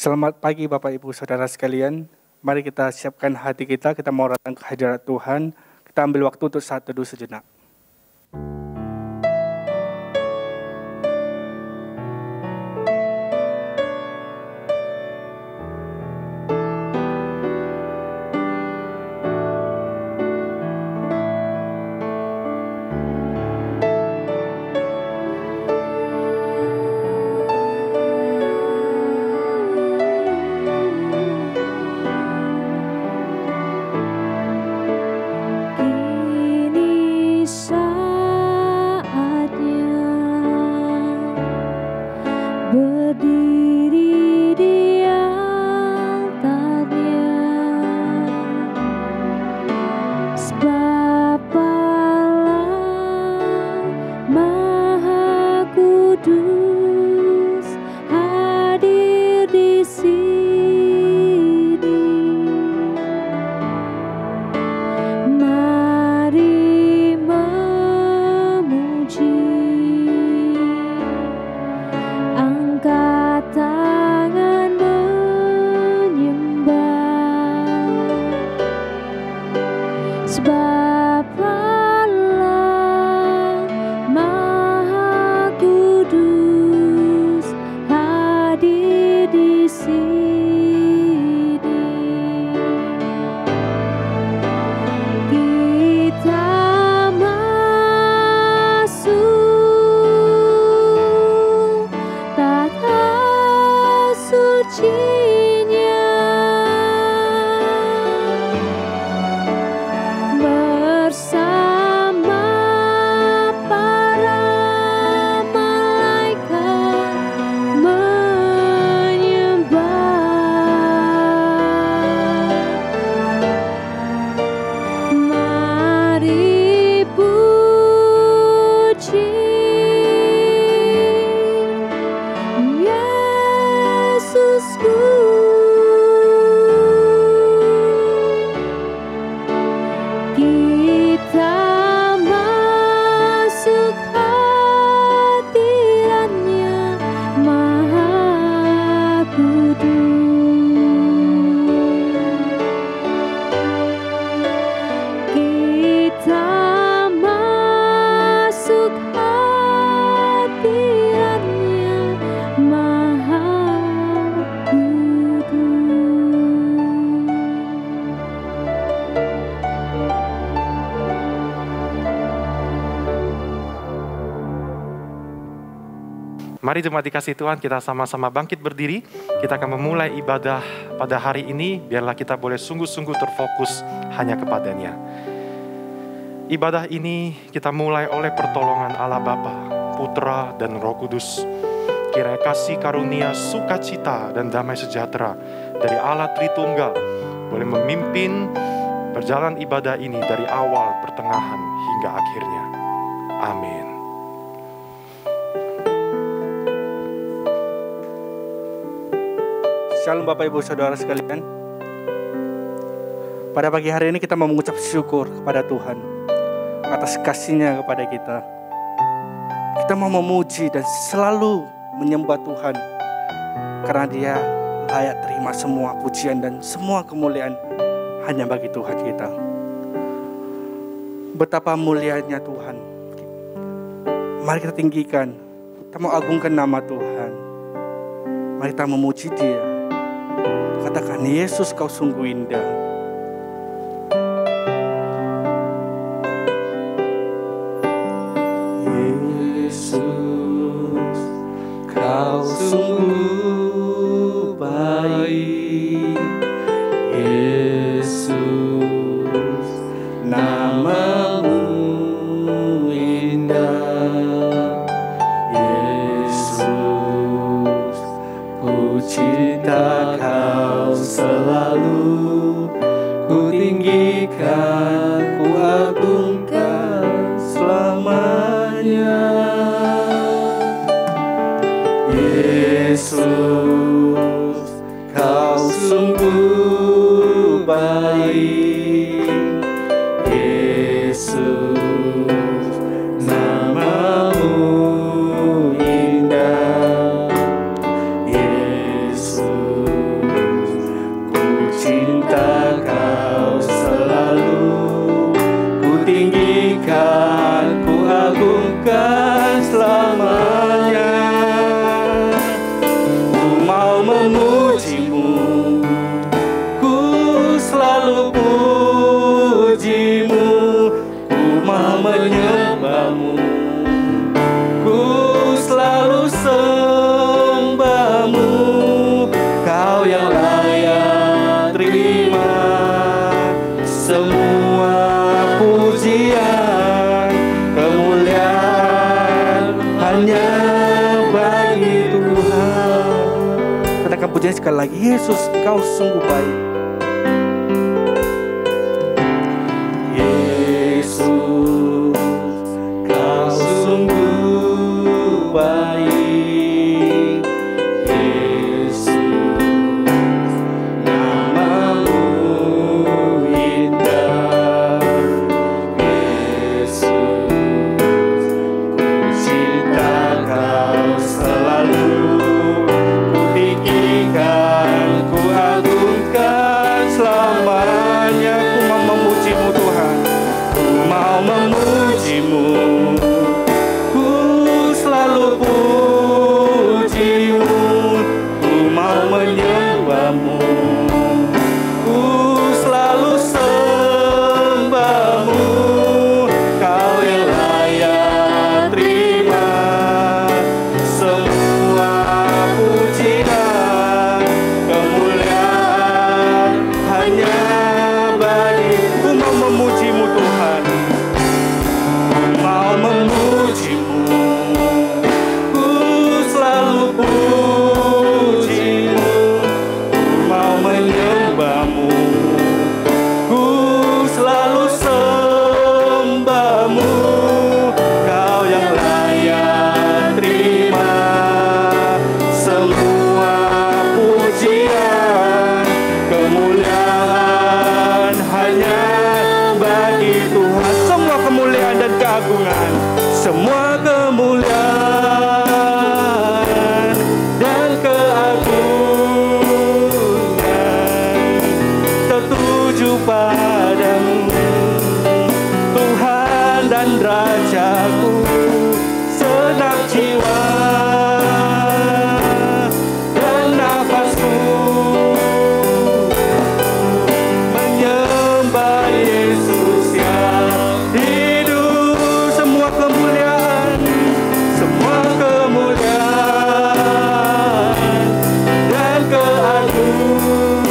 Selamat pagi Bapak Ibu Saudara sekalian. Mari kita siapkan hati kita mau datang ke hadirat Tuhan. Kita ambil waktu untuk saat teduh sejenak. Mari jemaat dikasih Tuhan, kita sama-sama bangkit berdiri. Kita akan memulai ibadah pada hari ini. Biarlah kita boleh sungguh-sungguh terfokus hanya kepadanya. Ibadah ini kita mulai oleh pertolongan Allah Bapa, Putra, dan Roh Kudus. Kiranya kasih karunia, sukacita, dan damai sejahtera dari Allah Tritunggal boleh memimpin perjalanan ibadah ini dari awal, pertengahan, hingga akhirnya. Amin. Shalom Bapak Ibu Saudara sekalian. Pada pagi hari ini kita mau mengucap syukur kepada Tuhan atas kasih-Nya kepada kita. Kita mau memuji dan selalu menyembah Tuhan karena Dia layak terima semua pujian dan semua kemuliaan hanya bagi Tuhan kita. Betapa mulianya Tuhan. Mari kita tinggikan, kita mau agungkan nama Tuhan. Mari kita memuji Dia. Katakan, Yesus kau sungguh indah. Yesus kau sungguh baik. Yesus namamu indah. Yesus puji-Nya kau selalu, ku tinggikan, ku agungkan selamanya. Yesus kau sungguh baik. Yesus namamu indah. Yesus sekali lagi, Yesus, Engkau sungguh baik. Yesus, Kau sungguh baik. Yesus, namamu indah. Yesus, ku cinta Kau selalu. Ku tinggikan, ku agungkan selamanya. Ku mau memujimu Tuhan, ku mau memujimu. Ku selalu pujimu, ku mau menyembahmu. Ku selalu sembahmu, Kau yang layak terima semua pujian, kemuliaan hanya bagi-Ku. Mau memujimu Tuhan, ku mau memujimu. Ku selalu pujimu, ku mau menyembahmu. Ku selalu sembahmu, Kau yang layak terima semua pujian, kemuliaan hanya bagi Tuhan. Semua kemuliaan dan keagungan, semua kemuliaan dan keagungan tertuju padamu, Tuhan dan Rajaku. Segenap jiwa dan nafasku menyembah Yesus yang hidup. Semua kemuliaan, semua kemuliaan dan keagungan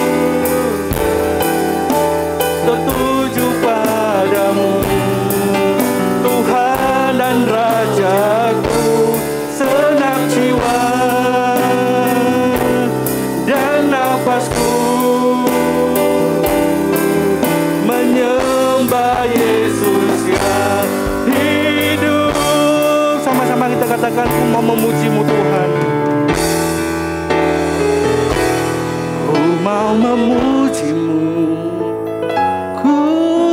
tertuju padamu, Tuhan dan Rajaku. Segenap jiwa dan nafasku menyembah Yesus yang hidup. Sama-sama kita katakan, ku mau memujimu Tuhan. Ku mau memujimu, ku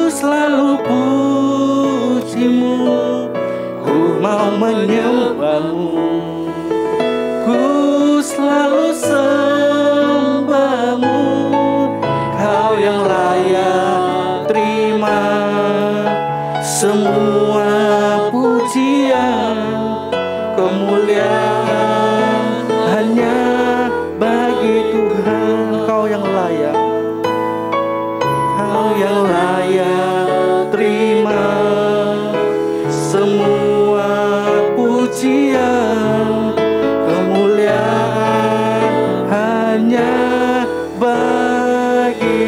selalu pujimu. Ku mau menyembahmu, ku selalu sembahmu. Kau yang layak terima semua pujian, kemuliaan hanya bagi Tuhan. Kau yang layak, Kau yang layak terima semua pujian, kemuliaan hanya bagi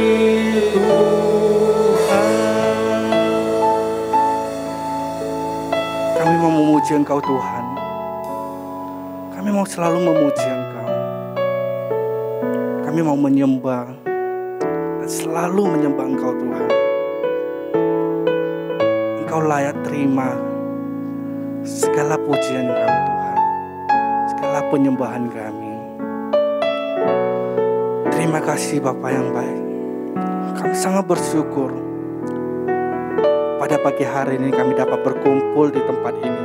Tuhan. Kami mau memuji Engkau Tuhan. Kami mau selalu memuji Engkau. Kami mau menyembah dan selalu menyembah Engkau Tuhan. Engkau layak terima segala pujian kami Tuhan, segala penyembahan kami. Terima kasih Bapa yang baik. Kami sangat bersyukur pada pagi hari ini kami dapat berkumpul di tempat ini.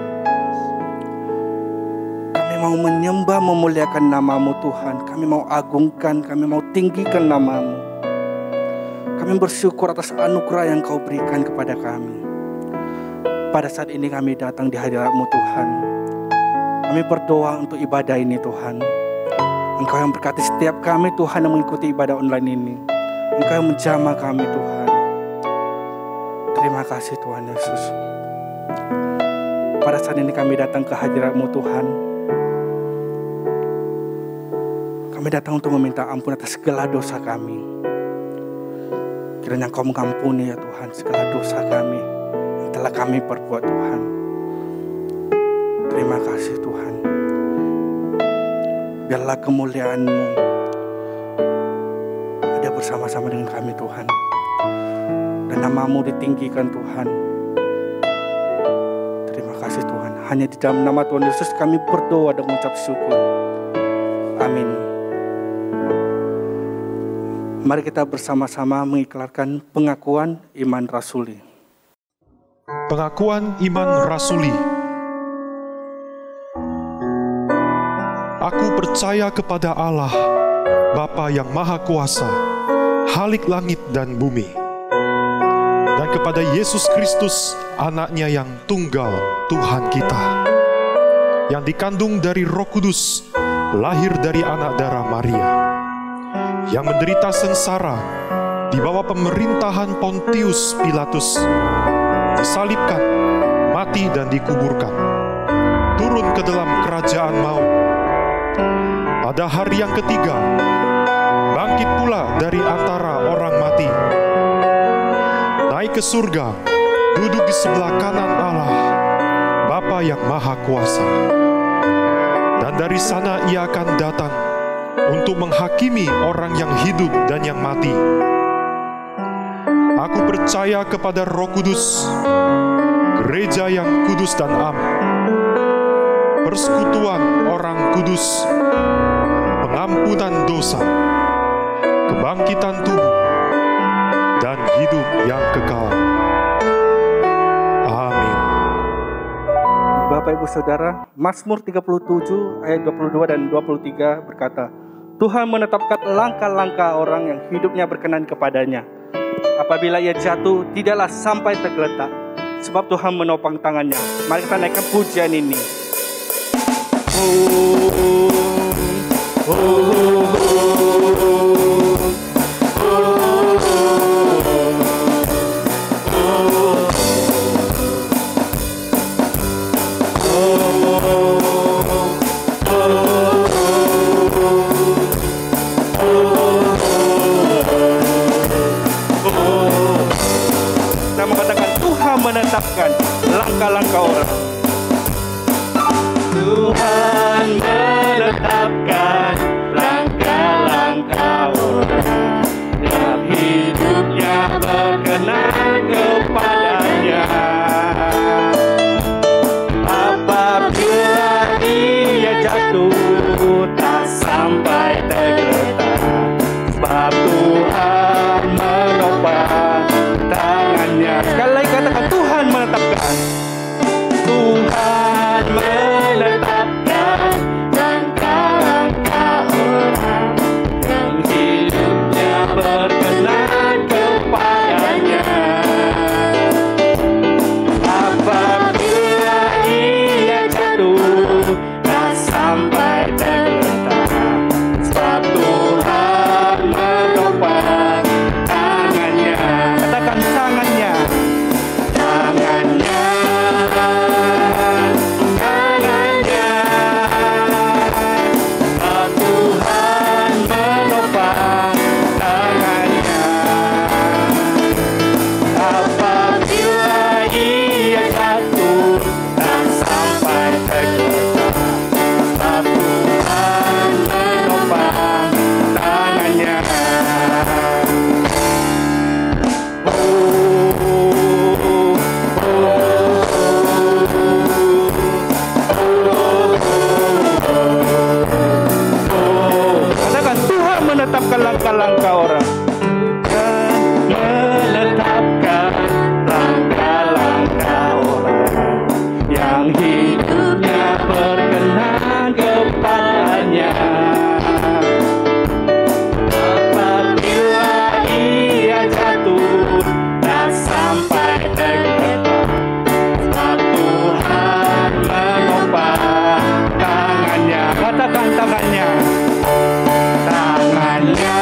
Kami mau menyembah, memuliakan nama-Mu Tuhan. Kami mau agungkan, kami mau tinggikan nama-Mu. Kami bersyukur atas anugerah yang Kau berikan kepada kami. Pada saat ini kami datang di hadirat-Mu Tuhan. Kami berdoa untuk ibadah ini Tuhan. Engkau yang berkati setiap kami Tuhan yang mengikuti ibadah online ini. Engkau yang menjamah kami Tuhan. Terima kasih Tuhan Yesus. Pada saat ini kami datang ke hadirat-Mu Tuhan. Kami datang untuk meminta ampun atas segala dosa kami. Kiranya Engkau mengampuni ya Tuhan segala dosa kami yang telah kami perbuat Tuhan. Terima kasih Tuhan. Biarlah kemuliaan-Mu, bersama-sama dengan kami Tuhan. Dan nama-Mu ditinggikan Tuhan. Terima kasih Tuhan. Hanya di dalam nama Tuhan Yesus kami berdoa dan mengucap syukur. Amin. Mari kita bersama-sama mengiklarkan pengakuan iman rasuli. Pengakuan iman rasuli. Aku percaya kepada Allah, Bapa yang Maha Kuasa, Khalik langit dan bumi, dan kepada Yesus Kristus, Anaknya yang tunggal, Tuhan kita, yang dikandung dari Roh Kudus, lahir dari anak darah Maria, yang menderita sengsara di bawah pemerintahan Pontius Pilatus, disalibkan, mati dan dikuburkan, turun ke dalam kerajaan maut. Pada hari yang ketiga, bangkit pula dari antara orang mati, naik ke surga, duduk di sebelah kanan Allah, Bapa yang Maha Kuasa. Dan dari sana Ia akan datang untuk menghakimi orang yang hidup dan yang mati. Aku percaya kepada Roh Kudus, gereja yang kudus dan am, persekutuan orang kudus, pengampunan dosa, kebangkitan tubuh, dan hidup yang kekal. Amin. Bapak Ibu Saudara, Mazmur 37 ayat 22 dan 23 berkata, Tuhan menetapkan langkah-langkah orang yang hidupnya berkenan kepadanya. Apabila ia jatuh, tidaklah sampai tergeletak, sebab Tuhan menopang tangannya. Mari kita naikkan pujian ini. Kita mengatakan Tuhan menetapkan langkah-langkah orang. Tuhan menetapkan langkah-langkah orang yang hidupnya berkenan kepadanya. Apabila ia jatuh, tak sampai tergeletak, sebab Tuhan menopang tangannya. Sekali lagi katakan Tuhan menetapkan. Tuhan menetapkan langkah-langkah orang yang hidupnya berkenan kepadanya. Apabila ia jatuh, tak sampai tergeletak, sebab Tuhan menopang tangannya. Katakan tangannya. Tangannya. Menetapkan langkah-langkah orang. Menetapkan langkah-langkah orang yang hidupnya berkenan kepadanya. Apabila ia jatuh, tak sampai tergeletak, sebab Tuhan menopang tangannya. Katakan tangannya. Tangannya.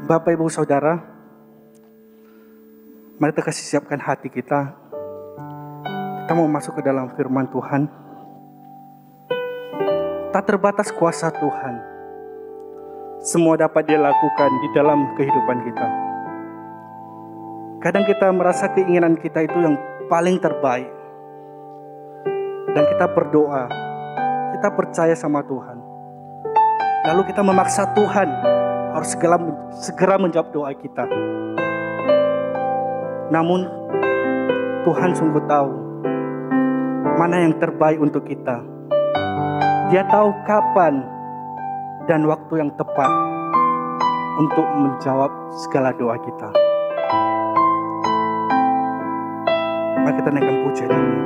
Bapak, Ibu, Saudara, mari kita kasih siapkan hati kita. Kita mau masuk ke dalam firman Tuhan. Tak terbatas kuasa Tuhan. Semua dapat dilakukan di dalam kehidupan kita. Kadang kita merasa keinginan kita itu yang paling terbaik. Dan kita berdoa, kita percaya sama Tuhan. Lalu kita memaksa Tuhan harus segera menjawab doa kita. Namun Tuhan sungguh tahu mana yang terbaik untuk kita. Dia tahu kapan dan waktu yang tepat untuk menjawab segala doa kita. Mari kita naikkan pujian ini.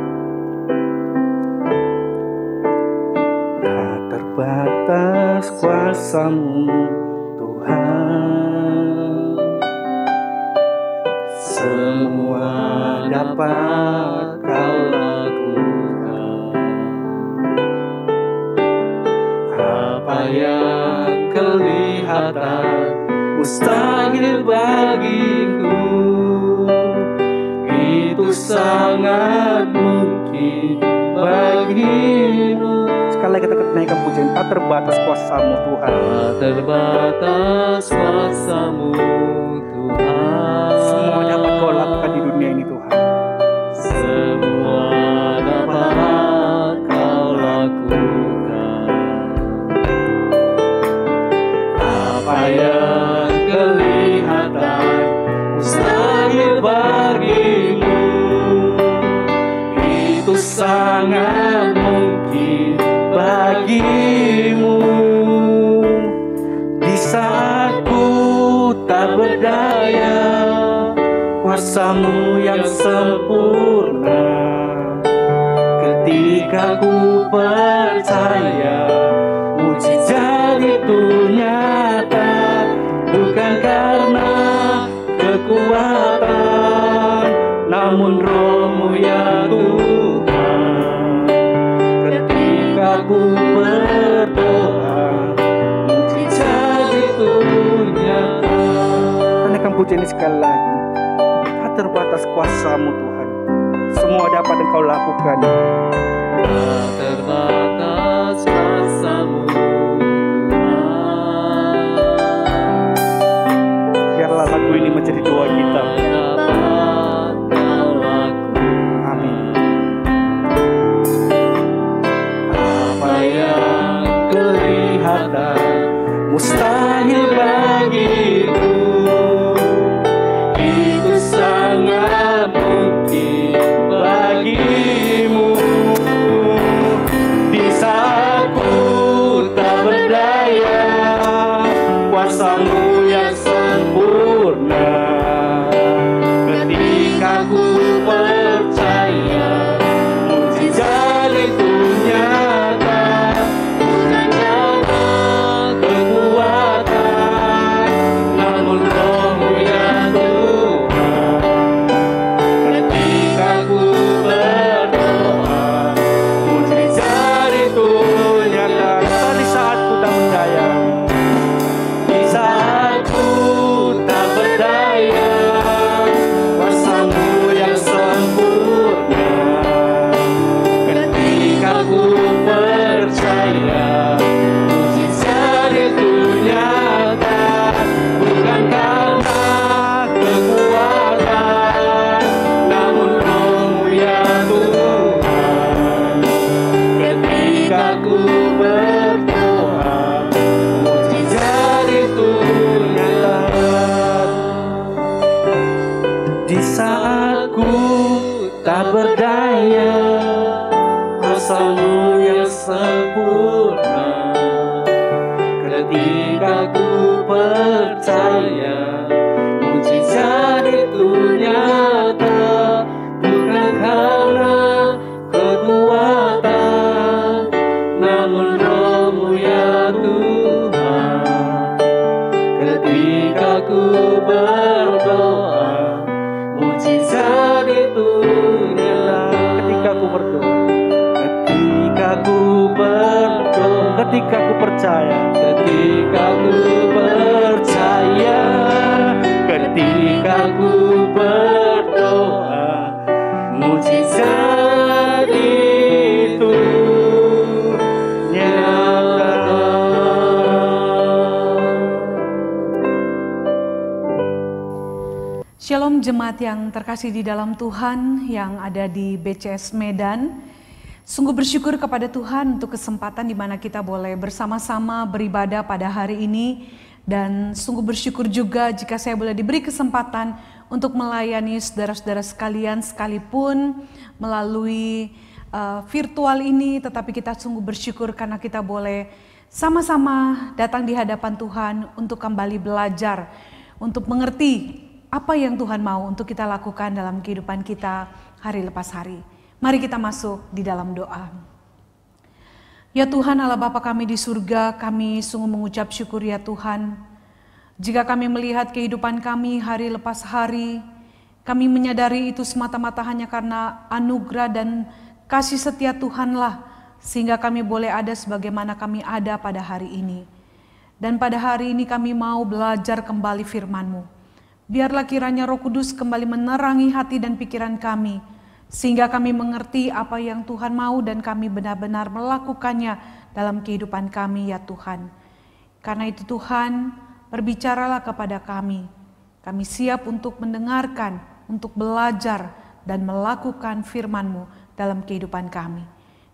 Tak terbatas kuasa-Mu Tuhan, semua dapat Kau lakukan. Apa yang kelihatan mustahil bagiku, itu sangat mungkin bagimu. Sekali lagi kita naikkan pujian. Tak terbatas kuasa-Mu Tuhan. Tak terbatas kuasa-Mu Tuhan. Semua dapat Kau lakukan di dunia ini Tuhan. Semua dapat Kau lakukan. Apa yang kelihatan mustahil bagimu, itu sangat mungkin bagimu. Di saat ku tak berdaya, kuasa-Mu yang sempurna. Ketika ku percaya mujizat itu nyata, bukan karena kekuatan, namun Roh-Mu ya Tuhan. Ketika ku berdoa, mujizat itu nyata. Naikkan pujian ini sekali lagi. Tak terbatas kuasa-Mu Tuhan. Semua dapat Engkau lakukan. Tak terbatas kuasa-Mu Tuhan. Biarlah lagu ini menjadi doa kita. Amin. Apa yang kelihatan mustahil bagiku, itu sangat mungkin bagimu. Di saat ku tak berdaya, kuasa-Mu yang sempurna. Ketika ku percaya mujizat itu nyata, bukan karena kekuatan, namun Roh-Mu ya Tuhan. Ketika ku berdoa, mujizat itu nyata. Di saat ku tak berdaya, di saat ku tak berdaya, kuasa-Mu yang sempurna. Ketika ku percaya mujizat itu nyata, bukan karena kekuatan, namun Roh-Mu ya Tuhan. Ketika ku berdoa, mujizat itu nyata. Di saat ku tak berdaya, kuasa-Mu yang sempurna. Ketika ku percaya mujizat itu nyata, bukan karena kekuatan, namun Roh-Mu ya Tuhan. Ketika ku berdoa, mujizat itu nyata. Ketika ku berdoa, ketika ku percaya, ketika ku percaya Shalom jemaat yang terkasih di dalam Tuhan yang ada di BCS Medan. Sungguh bersyukur kepada Tuhan untuk kesempatan di mana kita boleh bersama-sama beribadah pada hari ini. Dan sungguh bersyukur juga jika saya boleh diberi kesempatan untuk melayani saudara-saudara sekalian sekalipun melalui virtual ini. Tetapi kita sungguh bersyukur karena kita boleh sama-sama datang di hadapan Tuhan untuk kembali belajar, untuk mengerti apa yang Tuhan mau untuk kita lakukan dalam kehidupan kita hari lepas hari. Mari kita masuk di dalam doa. Ya Tuhan Allah Bapa kami di surga, kami sungguh mengucap syukur ya Tuhan. Jika kami melihat kehidupan kami hari lepas hari, kami menyadari itu semata-mata hanya karena anugerah dan kasih setia Tuhanlah, sehingga kami boleh ada sebagaimana kami ada pada hari ini. Dan pada hari ini kami mau belajar kembali firman-Mu. Biarlah kiranya Roh Kudus kembali menerangi hati dan pikiran kami, sehingga kami mengerti apa yang Tuhan mau dan kami benar-benar melakukannya dalam kehidupan kami ya Tuhan. Karena itu Tuhan, berbicaralah kepada kami. Kami siap untuk mendengarkan, untuk belajar dan melakukan firman-Mu dalam kehidupan kami.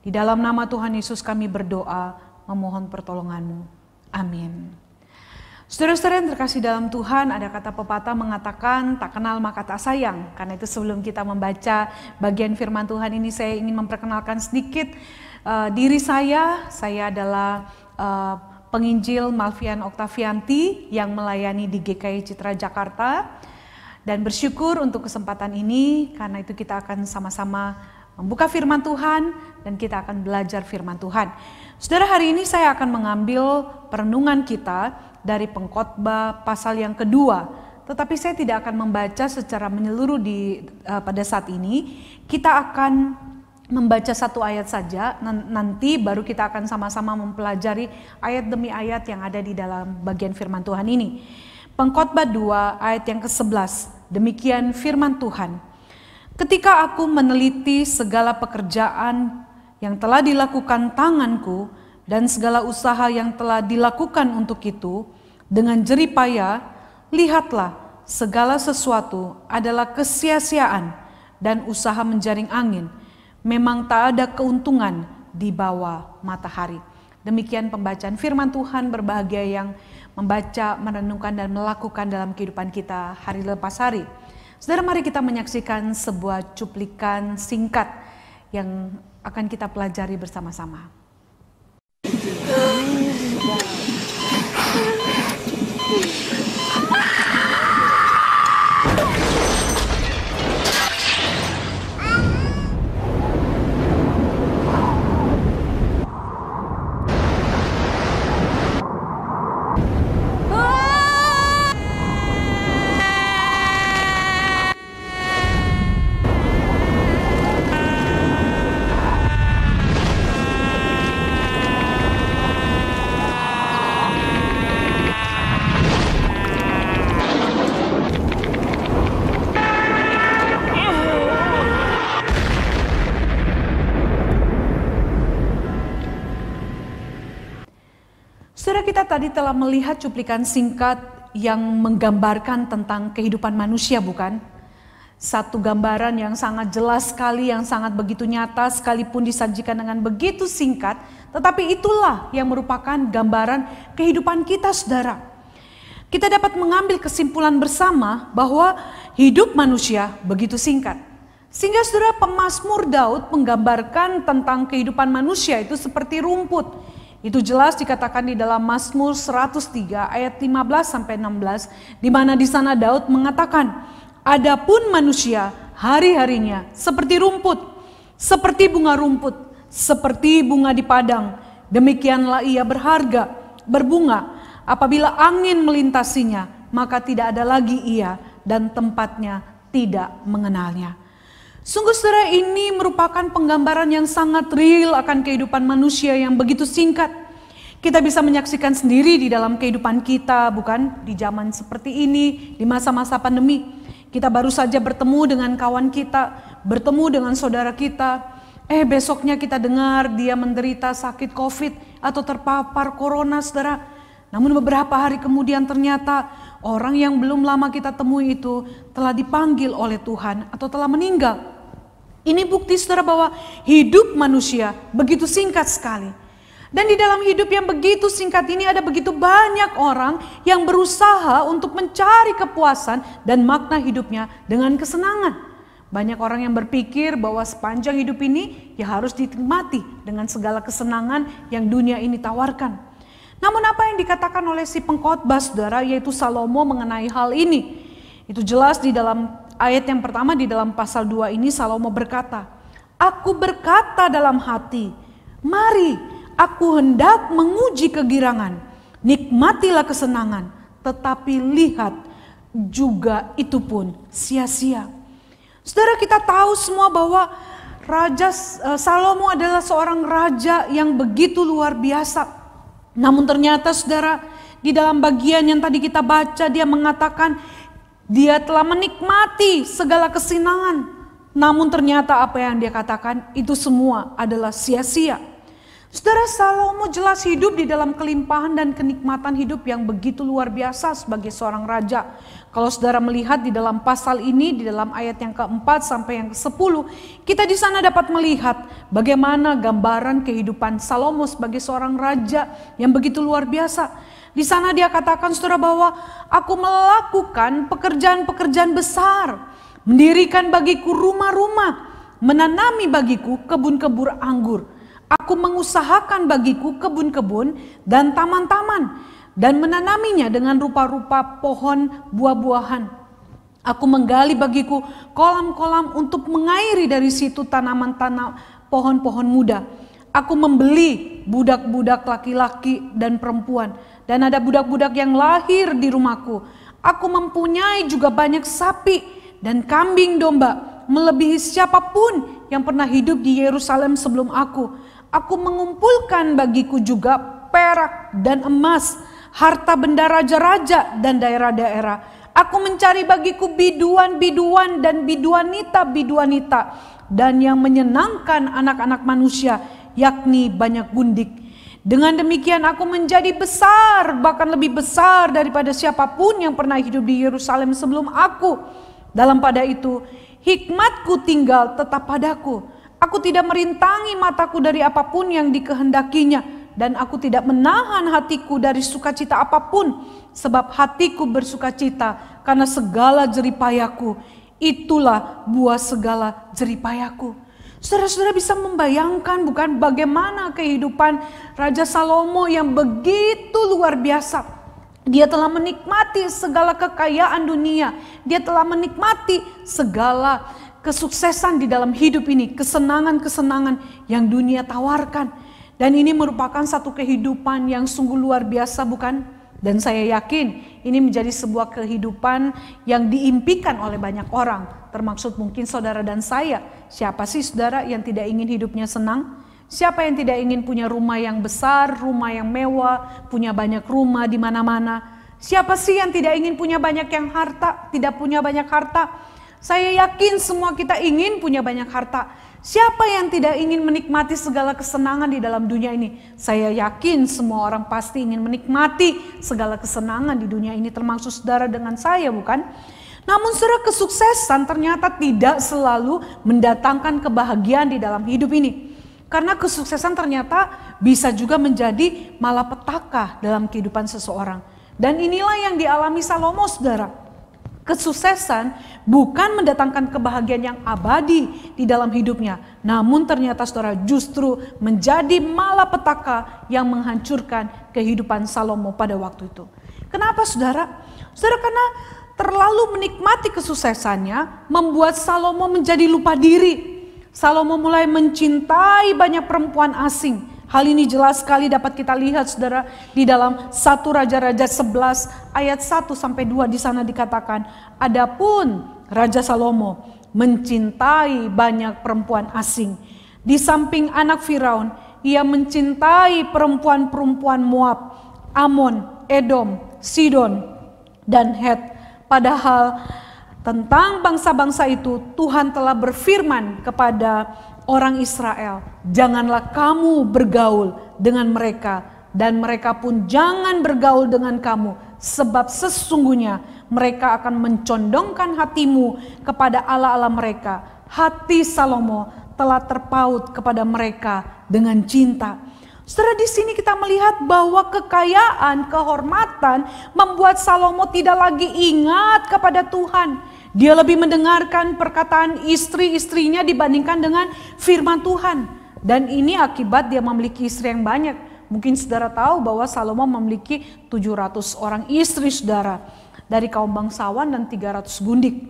Di dalam nama Tuhan Yesus kami berdoa, memohon pertolongan-Mu. Amin. Saudara-saudara yang terkasih dalam Tuhan, ada kata pepatah mengatakan tak kenal maka tak sayang. Karena itu sebelum kita membaca bagian firman Tuhan ini, saya ingin memperkenalkan sedikit diri saya. Saya adalah penginjil Malvian Oktavianti yang melayani di GKI Citra Jakarta. Dan bersyukur untuk kesempatan ini, karena itu kita akan sama-sama membuka firman Tuhan dan kita akan belajar firman Tuhan. Saudara, hari ini saya akan mengambil perenungan kita dari Pengkhotbah pasal yang kedua. Tetapi saya tidak akan membaca secara menyeluruh pada saat ini. Kita akan membaca satu ayat saja, nanti baru kita akan sama-sama mempelajari ayat demi ayat yang ada di dalam bagian firman Tuhan ini. Pengkhotbah 2 ayat yang ke-11, demikian firman Tuhan. Ketika aku meneliti segala pekerjaan yang telah dilakukan tanganku dan segala usaha yang telah dilakukan untuk itu, dengan jerih payah, lihatlah segala sesuatu adalah kesia-siaan dan usaha menjaring angin. Memang tak ada keuntungan di bawah matahari. Demikian pembacaan firman Tuhan. Berbahagia yang membaca, merenungkan dan melakukan dalam kehidupan kita hari lepas hari. Saudara, mari kita menyaksikan sebuah cuplikan singkat yang akan kita pelajari bersama-sama. Kita tadi telah melihat cuplikan singkat yang menggambarkan tentang kehidupan manusia, bukan? Satu gambaran yang sangat jelas sekali, yang sangat begitu nyata sekalipun disajikan dengan begitu singkat, tetapi itulah yang merupakan gambaran kehidupan kita, saudara. Kita dapat mengambil kesimpulan bersama bahwa hidup manusia begitu singkat. Sehingga saudara, pemazmur Daud menggambarkan tentang kehidupan manusia itu seperti rumput. Itu jelas dikatakan di dalam Mazmur 103 ayat 15 sampai 16, di mana di sana Daud mengatakan, adapun manusia hari-harinya seperti rumput, seperti bunga rumput, seperti bunga di padang, demikianlah ia berharga, berbunga. Apabila angin melintasinya, maka tidak ada lagi ia dan tempatnya tidak mengenalnya. Sungguh saudara, ini merupakan penggambaran yang sangat real akan kehidupan manusia yang begitu singkat. Kita bisa menyaksikan sendiri di dalam kehidupan kita, bukan? Di zaman seperti ini, di masa-masa pandemi. Kita baru saja bertemu dengan kawan kita, bertemu dengan saudara kita. Besoknya kita dengar dia menderita sakit COVID atau terpapar corona, saudara. Namun beberapa hari kemudian ternyata orang yang belum lama kita temui itu telah dipanggil oleh Tuhan atau telah meninggal. Ini bukti saudara bahwa hidup manusia begitu singkat sekali. Dan di dalam hidup yang begitu singkat ini ada begitu banyak orang yang berusaha untuk mencari kepuasan dan makna hidupnya dengan kesenangan. Banyak orang yang berpikir bahwa sepanjang hidup ini ya harus dinikmati dengan segala kesenangan yang dunia ini tawarkan. Namun apa yang dikatakan oleh si pengkhotbah saudara, yaitu Salomo mengenai hal ini? Itu jelas di dalam ayat yang pertama, di dalam pasal 2 ini Salomo berkata, "Aku berkata dalam hati, mari aku hendak menguji kegirangan, nikmatilah kesenangan, tetapi lihat juga itu pun sia-sia." Saudara, kita tahu semua bahwa Raja Salomo adalah seorang raja yang begitu luar biasa. Namun ternyata saudara, di dalam bagian yang tadi kita baca, dia mengatakan dia telah menikmati segala kesenangan. Namun ternyata apa yang dia katakan itu semua adalah sia-sia. Saudara, Salomo jelas hidup di dalam kelimpahan dan kenikmatan hidup yang begitu luar biasa sebagai seorang raja. Kalau saudara melihat di dalam pasal ini, di dalam ayat yang keempat sampai yang ke-10, kita di sana dapat melihat bagaimana gambaran kehidupan Salomo sebagai seorang raja yang begitu luar biasa. Di sana dia katakan saudara bahwa aku melakukan pekerjaan-pekerjaan besar, mendirikan bagiku rumah-rumah, menanami bagiku kebun-kebun anggur. Aku mengusahakan bagiku kebun-kebun dan taman-taman dan menanaminya dengan rupa-rupa pohon buah-buahan. Aku menggali bagiku kolam-kolam untuk mengairi dari situ tanaman-tanam pohon-pohon muda. Aku membeli budak-budak laki-laki dan perempuan, dan ada budak-budak yang lahir di rumahku. Aku mempunyai juga banyak sapi dan kambing domba, melebihi siapapun yang pernah hidup di Yerusalem sebelum aku. Aku mengumpulkan bagiku juga perak dan emas, harta benda raja-raja dan daerah-daerah. Aku mencari bagiku biduan-biduan dan biduanita-biduanita, dan yang menyenangkan anak-anak manusia, yakni banyak gundik. Dengan demikian aku menjadi besar, bahkan lebih besar daripada siapapun yang pernah hidup di Yerusalem sebelum aku. Dalam pada itu, hikmatku tinggal tetap padaku. Aku tidak merintangi mataku dari apapun yang dikehendakinya, dan aku tidak menahan hatiku dari sukacita apapun, sebab hatiku bersukacita karena segala jeripayaku. Itulah buah segala jeripayaku. Saudara-saudara bisa membayangkan bukan bagaimana kehidupan Raja Salomo yang begitu luar biasa. Dia telah menikmati segala kekayaan dunia. Dia telah menikmati segala kesuksesan di dalam hidup ini, kesenangan-kesenangan yang dunia tawarkan. Dan ini merupakan satu kehidupan yang sungguh luar biasa, bukan? Dan saya yakin ini menjadi sebuah kehidupan yang diimpikan oleh banyak orang, termaksud mungkin saudara dan saya. Siapa sih saudara yang tidak ingin hidupnya senang? Siapa yang tidak ingin punya rumah yang besar, rumah yang mewah, punya banyak rumah di mana-mana? Siapa sih yang tidak ingin punya banyak yang harta, tidak punya banyak harta? Saya yakin semua kita ingin punya banyak harta. Siapa yang tidak ingin menikmati segala kesenangan di dalam dunia ini? Saya yakin semua orang pasti ingin menikmati segala kesenangan di dunia ini, termasuk saudara dengan saya, bukan? Namun saudara, kesuksesan ternyata tidak selalu mendatangkan kebahagiaan di dalam hidup ini. Karena kesuksesan ternyata bisa juga menjadi malapetaka dalam kehidupan seseorang. Dan inilah yang dialami Salomo, saudara. Kesuksesan bukan mendatangkan kebahagiaan yang abadi di dalam hidupnya. Namun ternyata saudara justru menjadi malapetaka yang menghancurkan kehidupan Salomo pada waktu itu. Kenapa saudara? Saudara, karena terlalu menikmati kesuksesannya membuat Salomo menjadi lupa diri. Salomo mulai mencintai banyak perempuan asing. Hal ini jelas sekali dapat kita lihat saudara di dalam 1 Raja-Raja 11 ayat 1-2 di sana dikatakan, adapun Raja Salomo mencintai banyak perempuan asing. Di samping anak Firaun, ia mencintai perempuan-perempuan Moab, Amon, Edom, Sidon, dan Het. Padahal tentang bangsa-bangsa itu Tuhan telah berfirman kepada orang Israel, janganlah kamu bergaul dengan mereka, dan mereka pun jangan bergaul dengan kamu, sebab sesungguhnya mereka akan mencondongkan hatimu kepada Allah-Allah mereka. Hati Salomo telah terpaut kepada mereka dengan cinta. Saudara, di sini kita melihat bahwa kekayaan, kehormatan membuat Salomo tidak lagi ingat kepada Tuhan. Dia lebih mendengarkan perkataan istri-istrinya dibandingkan dengan firman Tuhan. Dan ini akibat dia memiliki istri yang banyak. Mungkin saudara tahu bahwa Salomo memiliki 700 orang istri, saudara, dari kaum bangsawan dan 300 gundik.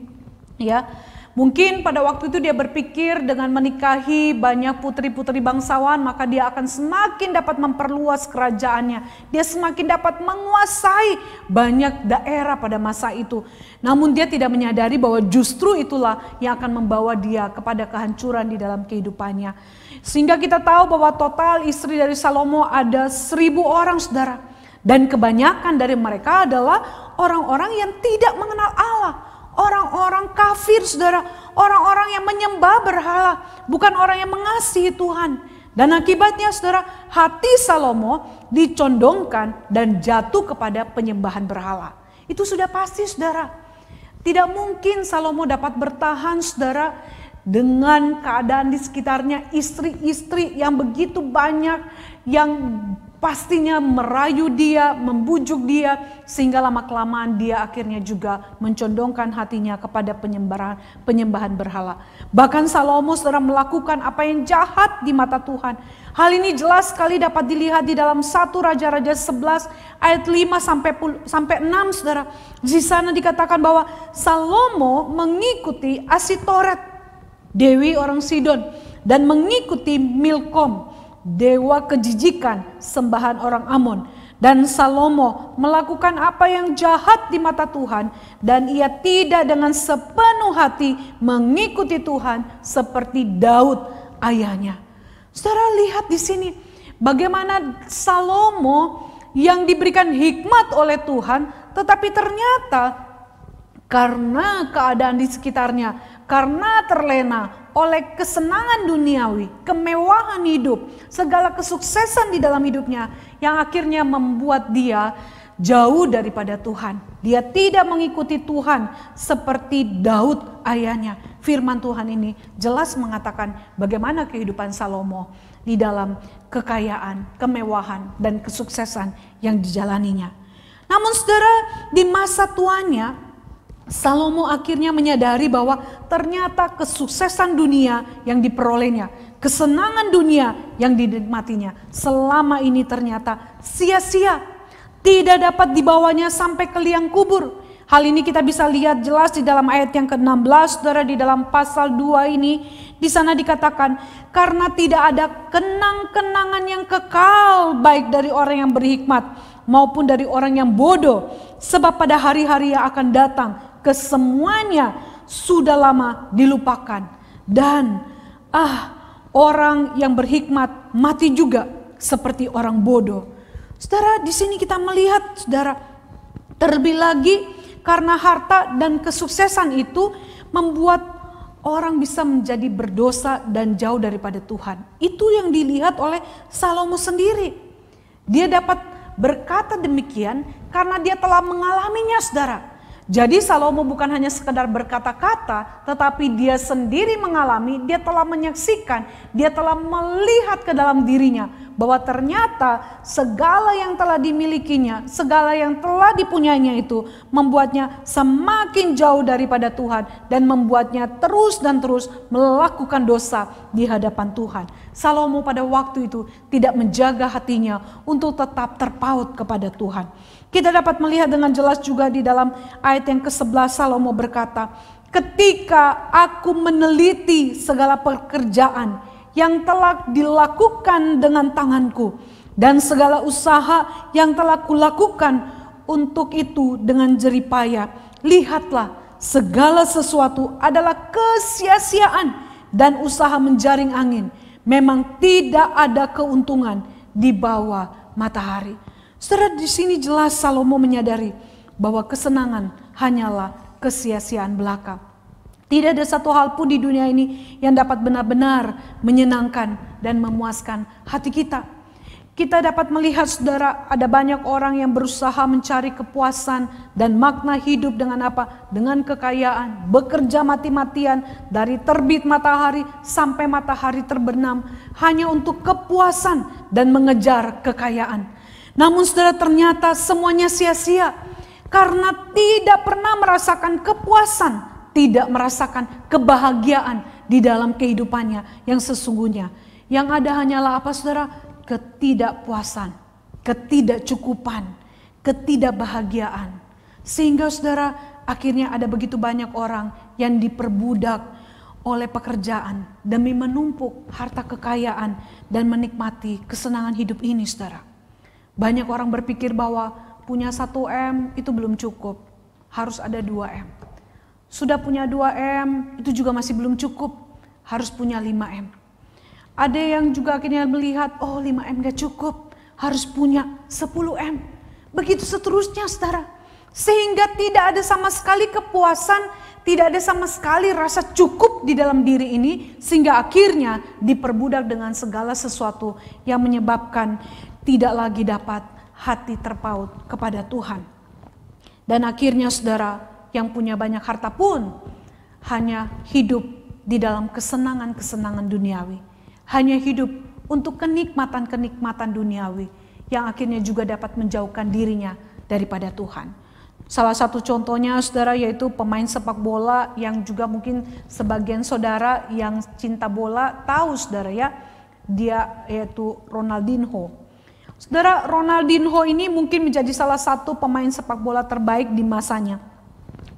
Ya, mungkin pada waktu itu dia berpikir dengan menikahi banyak putri-putri bangsawan, maka dia akan semakin dapat memperluas kerajaannya. Dia semakin dapat menguasai banyak daerah pada masa itu. Namun dia tidak menyadari bahwa justru itulah yang akan membawa dia kepada kehancuran di dalam kehidupannya. Sehingga kita tahu bahwa total istri dari Salomo ada 1000 orang, saudara. Dan kebanyakan dari mereka adalah orang-orang yang tidak mengenal Allah. Orang-orang kafir, saudara. Orang-orang yang menyembah berhala. Bukan orang yang mengasihi Tuhan. Dan akibatnya, saudara, hati Salomo dicondongkan dan jatuh kepada penyembahan berhala. Itu sudah pasti, saudara. Tidak mungkin Salomo dapat bertahan, saudara, dengan keadaan di sekitarnya, istri-istri yang begitu banyak, yang pastinya merayu dia, membujuk dia, sehingga lama-kelamaan dia akhirnya juga mencondongkan hatinya kepada penyembahan berhala. Bahkan Salomo saudara melakukan apa yang jahat di mata Tuhan. Hal ini jelas sekali dapat dilihat di dalam 1 Raja-Raja 11 ayat 5 sampai 6, saudara. Di sana dikatakan bahwa Salomo mengikuti Asitoret, dewi orang Sidon, dan mengikuti Milkom, dewa kejijikan, sembahan orang Amon. Dan Salomo melakukan apa yang jahat di mata Tuhan, dan ia tidak dengan sepenuh hati mengikuti Tuhan seperti Daud ayahnya. Saudara, lihat di sini bagaimana Salomo yang diberikan hikmat oleh Tuhan, tetapi ternyata karena keadaan di sekitarnya, karena terlena oleh kesenangan duniawi, kemewahan hidup, segala kesuksesan di dalam hidupnya, yang akhirnya membuat dia jauh daripada Tuhan. Dia tidak mengikuti Tuhan seperti Daud ayahnya. Firman Tuhan ini jelas mengatakan bagaimana kehidupan Salomo di dalam kekayaan, kemewahan, dan kesuksesan yang dijalaninya. Namun saudara, di masa tuanya, Salomo akhirnya menyadari bahwa ternyata kesuksesan dunia yang diperolehnya, kesenangan dunia yang dinikmatinya, selama ini ternyata sia-sia, tidak dapat dibawanya sampai ke liang kubur. Hal ini kita bisa lihat jelas di dalam ayat yang ke-16, saudara, di dalam pasal 2 ini. Di sana dikatakan, karena tidak ada kenang-kenangan yang kekal, baik dari orang yang berhikmat maupun dari orang yang bodoh, sebab pada hari-hari yang akan datang, kesemuanya sudah lama dilupakan. Dan orang yang berhikmat mati juga seperti orang bodoh. Saudara, di sini kita melihat, saudara, terlebih lagi karena harta dan kesuksesan itu membuat orang bisa menjadi berdosa dan jauh daripada Tuhan. Itu yang dilihat oleh Salomo sendiri. Dia dapat berkata demikian karena dia telah mengalaminya, saudara. Jadi Salomo bukan hanya sekedar berkata-kata, tetapi dia sendiri mengalami, dia telah menyaksikan, dia telah melihat ke dalam dirinya bahwa ternyata segala yang telah dimilikinya, segala yang telah dipunyainya itu membuatnya semakin jauh daripada Tuhan dan membuatnya terus dan terus melakukan dosa di hadapan Tuhan. Salomo pada waktu itu tidak menjaga hatinya untuk tetap terpaut kepada Tuhan. Kita dapat melihat dengan jelas juga di dalam ayat yang ke-11 Salomo berkata, ketika aku meneliti segala pekerjaan yang telah dilakukan dengan tanganku dan segala usaha yang telah kulakukan untuk itu dengan jeripaya, lihatlah segala sesuatu adalah kesia-siaan dan usaha menjaring angin. Memang tidak ada keuntungan di bawah matahari. Saudara, di sini jelas Salomo menyadari bahwa kesenangan hanyalah kesia-siaan belaka. Tidak ada satu hal pun di dunia ini yang dapat benar-benar menyenangkan dan memuaskan hati kita. Kita dapat melihat saudara, ada banyak orang yang berusaha mencari kepuasan dan makna hidup dengan apa? Dengan kekayaan, bekerja mati-matian dari terbit matahari sampai matahari terbenam hanya untuk kepuasan dan mengejar kekayaan. Namun saudara, ternyata semuanya sia-sia karena tidak pernah merasakan kepuasan, tidak merasakan kebahagiaan di dalam kehidupannya yang sesungguhnya. Yang ada hanyalah apa saudara? Ketidakpuasan, ketidakcukupan, ketidakbahagiaan. Sehingga saudara, akhirnya ada begitu banyak orang yang diperbudak oleh pekerjaan demi menumpuk harta kekayaan dan menikmati kesenangan hidup ini saudara. Banyak orang berpikir bahwa punya 1M itu belum cukup, harus ada 2M. Sudah punya 2M itu juga masih belum cukup, harus punya 5M. Ada yang juga akhirnya melihat, oh 5M gak cukup, harus punya 10M. Begitu seterusnya saudara. Sehingga tidak ada sama sekali kepuasan, tidak ada sama sekali rasa cukup di dalam diri ini. Sehingga akhirnya diperbudak dengan segala sesuatu yang menyebabkan tidak lagi dapat hati terpaut kepada Tuhan. Dan akhirnya saudara, yang punya banyak harta pun hanya hidup di dalam kesenangan-kesenangan duniawi. Hanya hidup untuk kenikmatan-kenikmatan duniawi yang akhirnya juga dapat menjauhkan dirinya daripada Tuhan. Salah satu contohnya saudara yaitu pemain sepak bola yang juga mungkin sebagian saudara yang cinta bola tahu saudara ya, dia yaitu Ronaldinho. Saudara, Ronaldinho ini mungkin menjadi salah satu pemain sepak bola terbaik di masanya.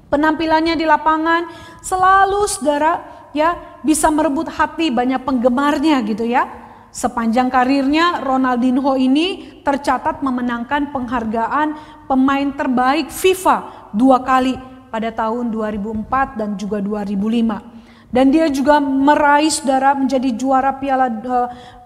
Penampilannya di lapangan selalu saudara ya bisa merebut hati banyak penggemarnya gitu ya. Sepanjang karirnya Ronaldinho ini tercatat memenangkan penghargaan pemain terbaik FIFA 2 kali pada tahun 2004 dan juga 2005. Dan dia juga meraih saudara menjadi juara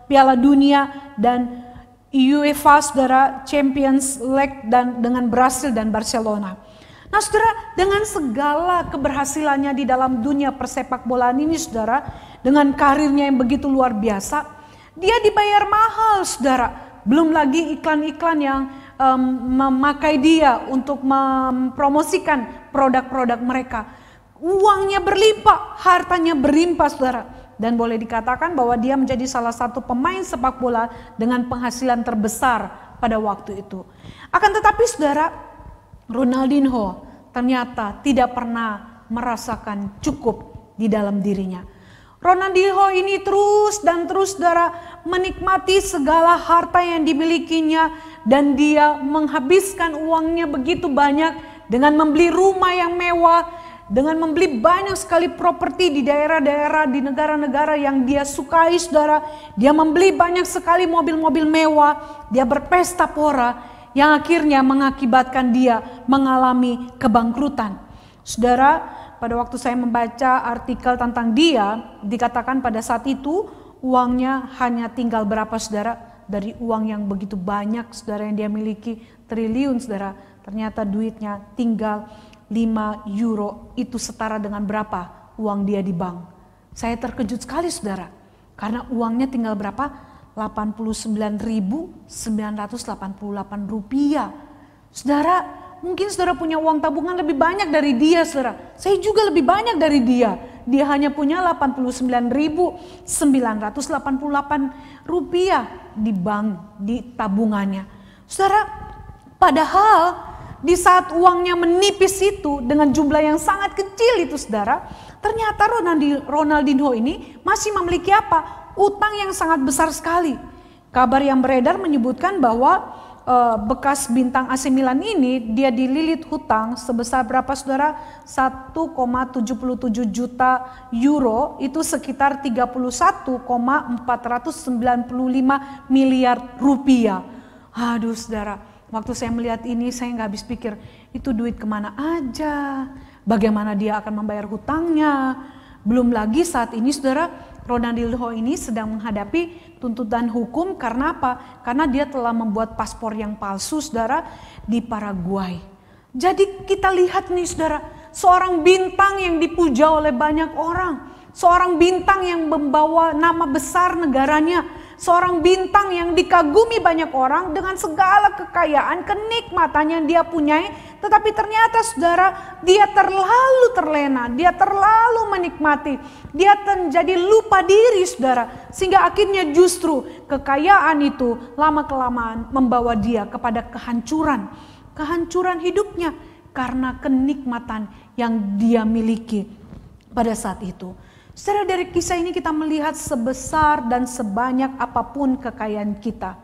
Piala Dunia dan UEFA saudara Champions League dan dengan Brasil dan Barcelona. Nah saudara, dengan segala keberhasilannya di dalam dunia persepak bolaan ini saudara, dengan karirnya yang begitu luar biasa, dia dibayar mahal saudara. Belum lagi iklan-iklan yang memakai dia untuk mempromosikan produk-produk mereka. Uangnya berlimpah, hartanya berlimpah saudara. Dan boleh dikatakan bahwa dia menjadi salah satu pemain sepak bola dengan penghasilan terbesar pada waktu itu. Akan tetapi saudara, Ronaldinho ternyata tidak pernah merasakan cukup di dalam dirinya. Ronaldinho ini terus dan terus saudara menikmati segala harta yang dimilikinya dan dia menghabiskan uangnya begitu banyak dengan membeli rumah yang mewah, dengan membeli banyak sekali properti di daerah-daerah di negara-negara yang dia sukai saudara. Dia membeli banyak sekali mobil-mobil mewah, dia berpesta pora yang akhirnya mengakibatkan dia mengalami kebangkrutan. Saudara, pada waktu saya membaca artikel tentang dia, dikatakan pada saat itu uangnya hanya tinggal berapa saudara? Dari uang yang begitu banyak saudara yang dia miliki, triliun saudara, ternyata duitnya tinggal 5 euro, itu setara dengan berapa uang dia di bank. Saya terkejut sekali saudara, karena uangnya tinggal berapa? 89.988 rupiah. Saudara, mungkin saudara punya uang tabungan lebih banyak dari dia saudara. Saya juga lebih banyak dari dia. Dia hanya punya 89.988 rupiah di bank, di tabungannya. Saudara, padahal di saat uangnya menipis itu dengan jumlah yang sangat kecil itu saudara, ternyata Ronaldinho ini masih memiliki apa? Utang yang sangat besar sekali. Kabar yang beredar menyebutkan bahwa bekas bintang AC Milan ini dia dililit hutang sebesar berapa saudara? 1,77 juta euro, itu sekitar 31,495 miliar rupiah. Aduh saudara, waktu saya melihat ini saya nggak habis pikir, itu duit kemana aja? Bagaimana dia akan membayar hutangnya? Belum lagi saat ini saudara, Ronaldinho ini sedang menghadapi tuntutan hukum karena apa? Karena dia telah membuat paspor yang palsu saudara di Paraguay. Jadi kita lihat nih saudara, seorang bintang yang dipuja oleh banyak orang. Seorang bintang yang membawa nama besar negaranya. seorang bintang yang dikagumi banyak orang dengan segala kekayaan, kenikmatan yang dia punyai. Tetapi ternyata saudara, dia terlalu terlena, dia terlalu menikmati, dia menjadi lupa diri saudara. Sehingga akhirnya justru kekayaan itu lama-kelamaan membawa dia kepada kehancuran. Kehancuran hidupnya karena kenikmatan yang dia miliki pada saat itu. Saudara, dari kisah ini kita melihat sebesar dan sebanyak apapun kekayaan kita.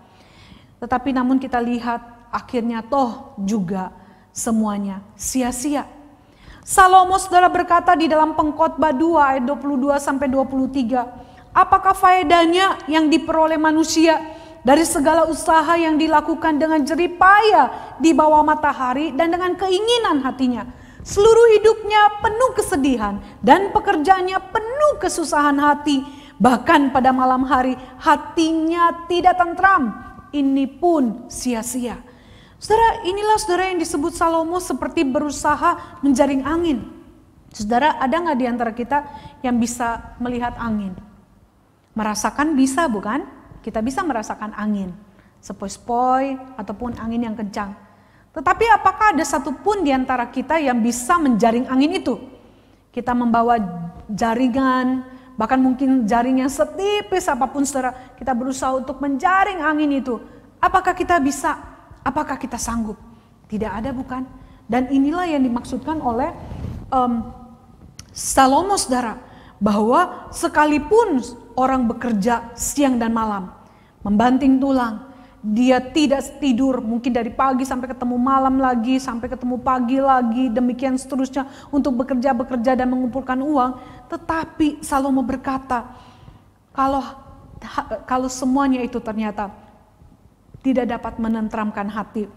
Tetapi namun kita lihat akhirnya toh juga semuanya sia-sia. Salomo saudara berkata di dalam Pengkhotbah 2 ayat 22 sampai 23. Apakah faedahnya yang diperoleh manusia dari segala usaha yang dilakukan dengan jerih payah di bawah matahari dan dengan keinginan hatinya? Seluruh hidupnya penuh kesedihan dan pekerjaannya penuh kesusahan hati. Bahkan pada malam hari hatinya tidak tentram. Ini pun sia-sia. Saudara, inilah saudara yang disebut Salomo seperti berusaha menjaring angin. Saudara, ada gak di antara kita yang bisa melihat angin? Merasakan bisa bukan? Kita bisa merasakan angin. Sepoi-sepoi ataupun angin yang kencang. Tetapi apakah ada satupun di antara kita yang bisa menjaring angin itu? Kita membawa jaringan, bahkan mungkin jaring yang setipis apapun saudara, kita berusaha untuk menjaring angin itu. Apakah kita bisa? Apakah kita sanggup? Tidak ada bukan? Dan inilah yang dimaksudkan oleh Salomo saudara, bahwa sekalipun orang bekerja siang dan malam, membanting tulang, dia tidak tidur mungkin dari pagi sampai ketemu malam lagi, sampai ketemu pagi lagi, demikian seterusnya untuk bekerja dan mengumpulkan uang. Tetapi Salomo berkata, kalau semuanya itu ternyata tidak dapat menenteramkan hati,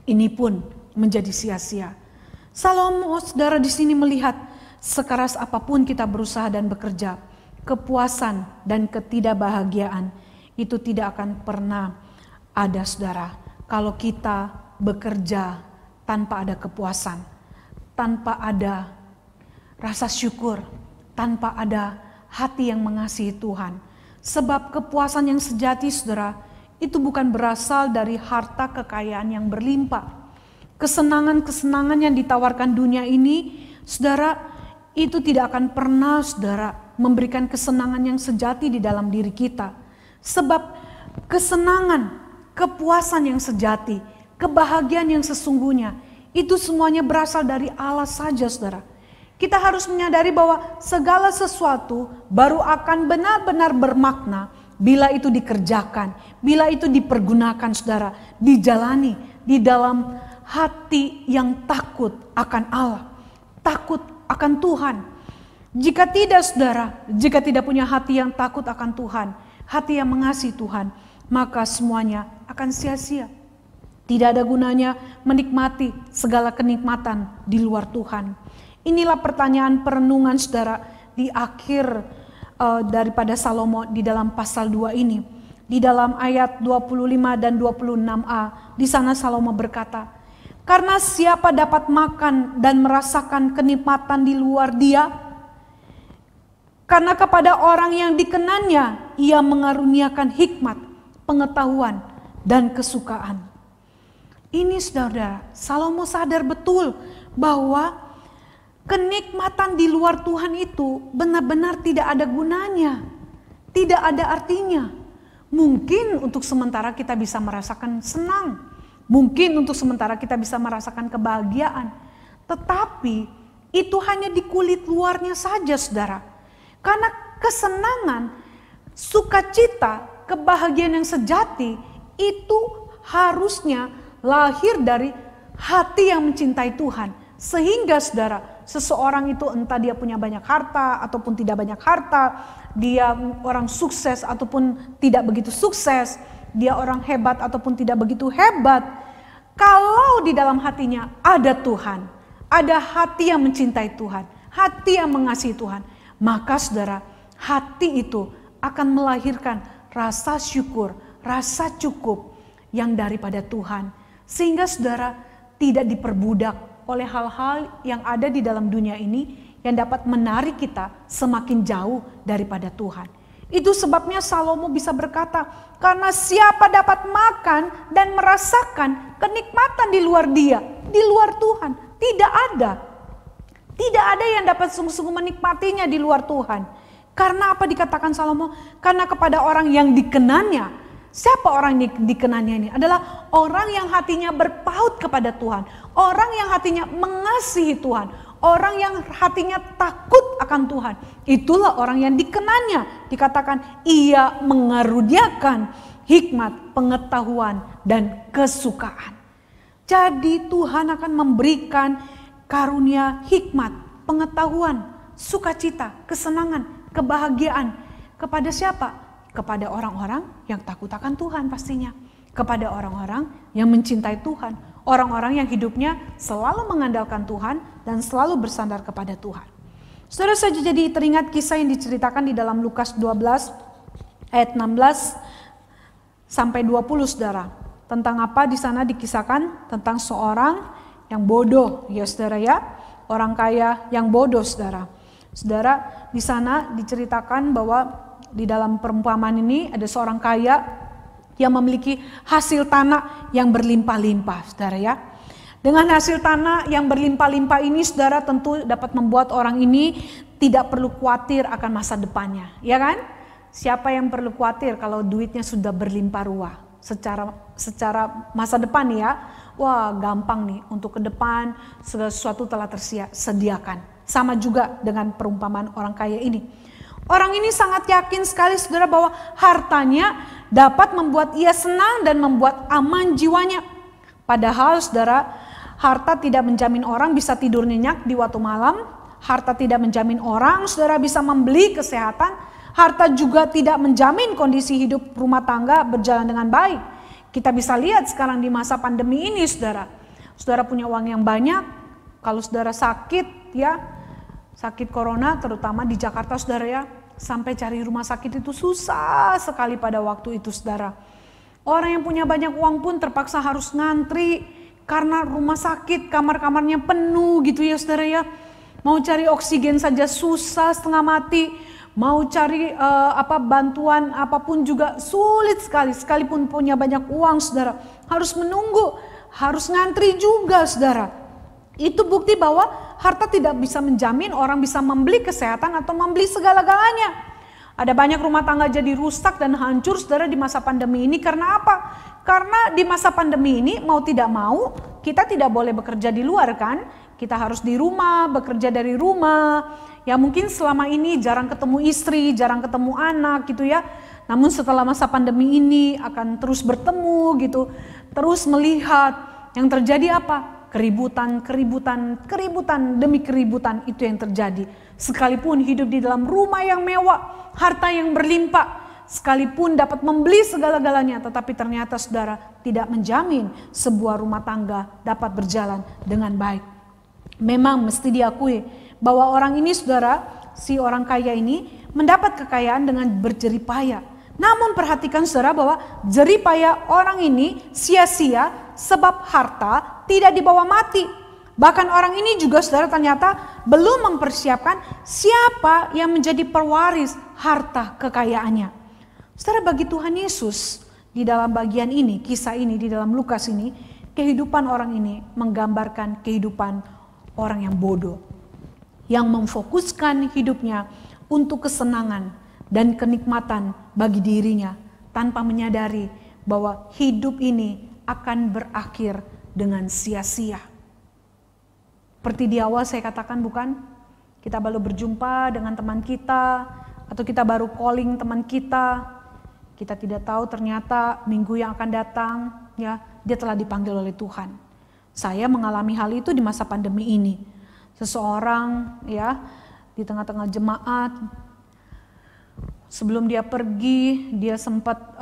ini pun menjadi sia-sia. Salomo saudara di sini melihat sekeras apapun kita berusaha dan bekerja, kepuasan dan ketidakbahagiaan itu tidak akan pernah ada saudara, kalau kita bekerja tanpa ada kepuasan, tanpa ada rasa syukur, tanpa ada hati yang mengasihi Tuhan. Sebab kepuasan yang sejati saudara, itu bukan berasal dari harta kekayaan yang berlimpah. Kesenangan-kesenangan yang ditawarkan dunia ini, saudara, itu tidak akan pernah saudara memberikan kesenangan yang sejati di dalam diri kita. Sebab kesenangan, kepuasan yang sejati, kebahagiaan yang sesungguhnya, itu semuanya berasal dari Allah saja saudara. Kita harus menyadari bahwa segala sesuatu baru akan benar-benar bermakna bila itu dikerjakan, bila itu dipergunakan saudara, dijalani di dalam hati yang takut akan Allah, takut akan Tuhan. Jika tidak saudara, jika tidak punya hati yang takut akan Tuhan, hati yang mengasihi Tuhan, maka semuanya akan sia-sia. Tidak ada gunanya menikmati segala kenikmatan di luar Tuhan. Inilah pertanyaan perenungan saudara di akhir daripada Salomo di dalam pasal 2 ini. Di dalam ayat 25 dan 26a, di sana Salomo berkata, karena siapa dapat makan dan merasakan kenikmatan di luar dia? Karena kepada orang yang dikenannya, ia mengaruniakan hikmat, pengetahuan, dan kesukaan. Ini saudara, Salomo sadar betul bahwa kenikmatan di luar Tuhan itu benar-benar tidak ada gunanya, tidak ada artinya. Mungkin untuk sementara kita bisa merasakan senang, mungkin untuk sementara kita bisa merasakan kebahagiaan, tetapi itu hanya di kulit luarnya saja saudara. Karena kesenangan, sukacita, kebahagiaan yang sejati itu harusnya lahir dari hati yang mencintai Tuhan. Sehingga saudara, seseorang itu entah dia punya banyak harta ataupun tidak banyak harta, dia orang sukses ataupun tidak begitu sukses, dia orang hebat ataupun tidak begitu hebat, kalau di dalam hatinya ada Tuhan, ada hati yang mencintai Tuhan, hati yang mengasihi Tuhan, maka saudara, hati itu akan melahirkan rasa syukur, rasa cukup yang daripada Tuhan. Sehingga saudara tidak diperbudak oleh hal-hal yang ada di dalam dunia ini yang dapat menarik kita semakin jauh daripada Tuhan. Itu sebabnya Salomo bisa berkata, karena siapa dapat makan dan merasakan kenikmatan di luar dia, di luar Tuhan, tidak ada. Tidak ada yang dapat sungguh-sungguh menikmatinya di luar Tuhan. Karena apa dikatakan Salomo? Karena kepada orang yang dikenannya. Siapa orang yang dikenannya ini? Adalah orang yang hatinya berpaut kepada Tuhan. Orang yang hatinya mengasihi Tuhan. Orang yang hatinya takut akan Tuhan. Itulah orang yang dikenannya. Dikatakan ia mengaruniakan hikmat, pengetahuan, dan kesukaan. Jadi Tuhan akan memberikan karunia hikmat, pengetahuan, sukacita, kesenangan, kebahagiaan. Kepada siapa? Kepada orang-orang yang takut akan Tuhan pastinya. Kepada orang-orang yang mencintai Tuhan. Orang-orang yang hidupnya selalu mengandalkan Tuhan dan selalu bersandar kepada Tuhan. Saudara, saya jadi teringat kisah yang diceritakan di dalam Lukas 12 ayat 16 sampai 20, saudara. Tentang apa di sana dikisahkan? Tentang seorang yang bodoh, ya saudara ya. Orang kaya yang bodoh, saudara. Saudara, di sana diceritakan bahwa di dalam perumpamaan ini ada seorang kaya yang memiliki hasil tanah yang berlimpah-limpah, saudara ya. Dengan hasil tanah yang berlimpah-limpah ini, saudara, tentu dapat membuat orang ini tidak perlu khawatir akan masa depannya, ya kan? Siapa yang perlu khawatir kalau duitnya sudah berlimpah ruah? Secara masa depan ya, wah gampang nih untuk ke depan segala sesuatu telah tersediakan. Sama juga dengan perumpamaan orang kaya ini. Orang ini sangat yakin sekali, saudara, bahwa hartanya dapat membuat ia senang dan membuat aman jiwanya. Padahal, saudara, harta tidak menjamin orang bisa tidur nyenyak di waktu malam. Harta tidak menjamin orang, saudara, bisa membeli kesehatan. Harta juga tidak menjamin kondisi hidup rumah tangga berjalan dengan baik. Kita bisa lihat sekarang di masa pandemi ini, saudara. Saudara punya uang yang banyak, kalau saudara sakit ya, sakit corona terutama di Jakarta, saudara ya, sampai cari rumah sakit itu susah sekali pada waktu itu, saudara. Orang yang punya banyak uang pun terpaksa harus ngantri karena rumah sakit kamar-kamarnya penuh gitu ya, saudara ya. Mau cari oksigen saja susah, setengah mati. Mau cari bantuan apapun juga sulit sekali. Sekalipun punya banyak uang, saudara, harus menunggu, harus ngantri juga, saudara. Itu bukti bahwa harta tidak bisa menjamin orang bisa membeli kesehatan atau membeli segala-galanya. Ada banyak rumah tangga jadi rusak dan hancur, saudara, di masa pandemi ini. Karena apa? Karena di masa pandemi ini mau tidak mau kita tidak boleh bekerja di luar kan. Kita harus di rumah, bekerja dari rumah. Ya mungkin selama ini jarang ketemu istri, jarang ketemu anak gitu ya. Namun setelah masa pandemi ini akan terus bertemu gitu. Terus melihat yang terjadi apa? Keributan demi keributan itu yang terjadi. Sekalipun hidup di dalam rumah yang mewah, harta yang berlimpah, sekalipun dapat membeli segala-galanya, tetapi ternyata, saudara, tidak menjamin sebuah rumah tangga dapat berjalan dengan baik. Memang mesti diakui bahwa orang ini, saudara, si orang kaya ini mendapat kekayaan dengan berjeripaya. Namun perhatikan, saudara, bahwa jeripaya orang ini sia-sia sebab harta tidak dibawa mati. Bahkan orang ini juga, saudara, ternyata belum mempersiapkan siapa yang menjadi pewaris harta kekayaannya. Saudara, bagi Tuhan Yesus di dalam bagian ini, kisah ini di dalam Lukas ini, kehidupan orang ini menggambarkan kehidupan orang yang bodoh, yang memfokuskan hidupnya untuk kesenangan dan kenikmatan bagi dirinya tanpa menyadari bahwa hidup ini akan berakhir dengan sia-sia. Seperti di awal saya katakan, bukan? Kita baru berjumpa dengan teman kita atau kita baru calling teman kita. Kita tidak tahu ternyata minggu yang akan datang ya dia telah dipanggil oleh Tuhan. Saya mengalami hal itu di masa pandemi ini. Seseorang ya di tengah-tengah jemaat, sebelum dia pergi, dia sempat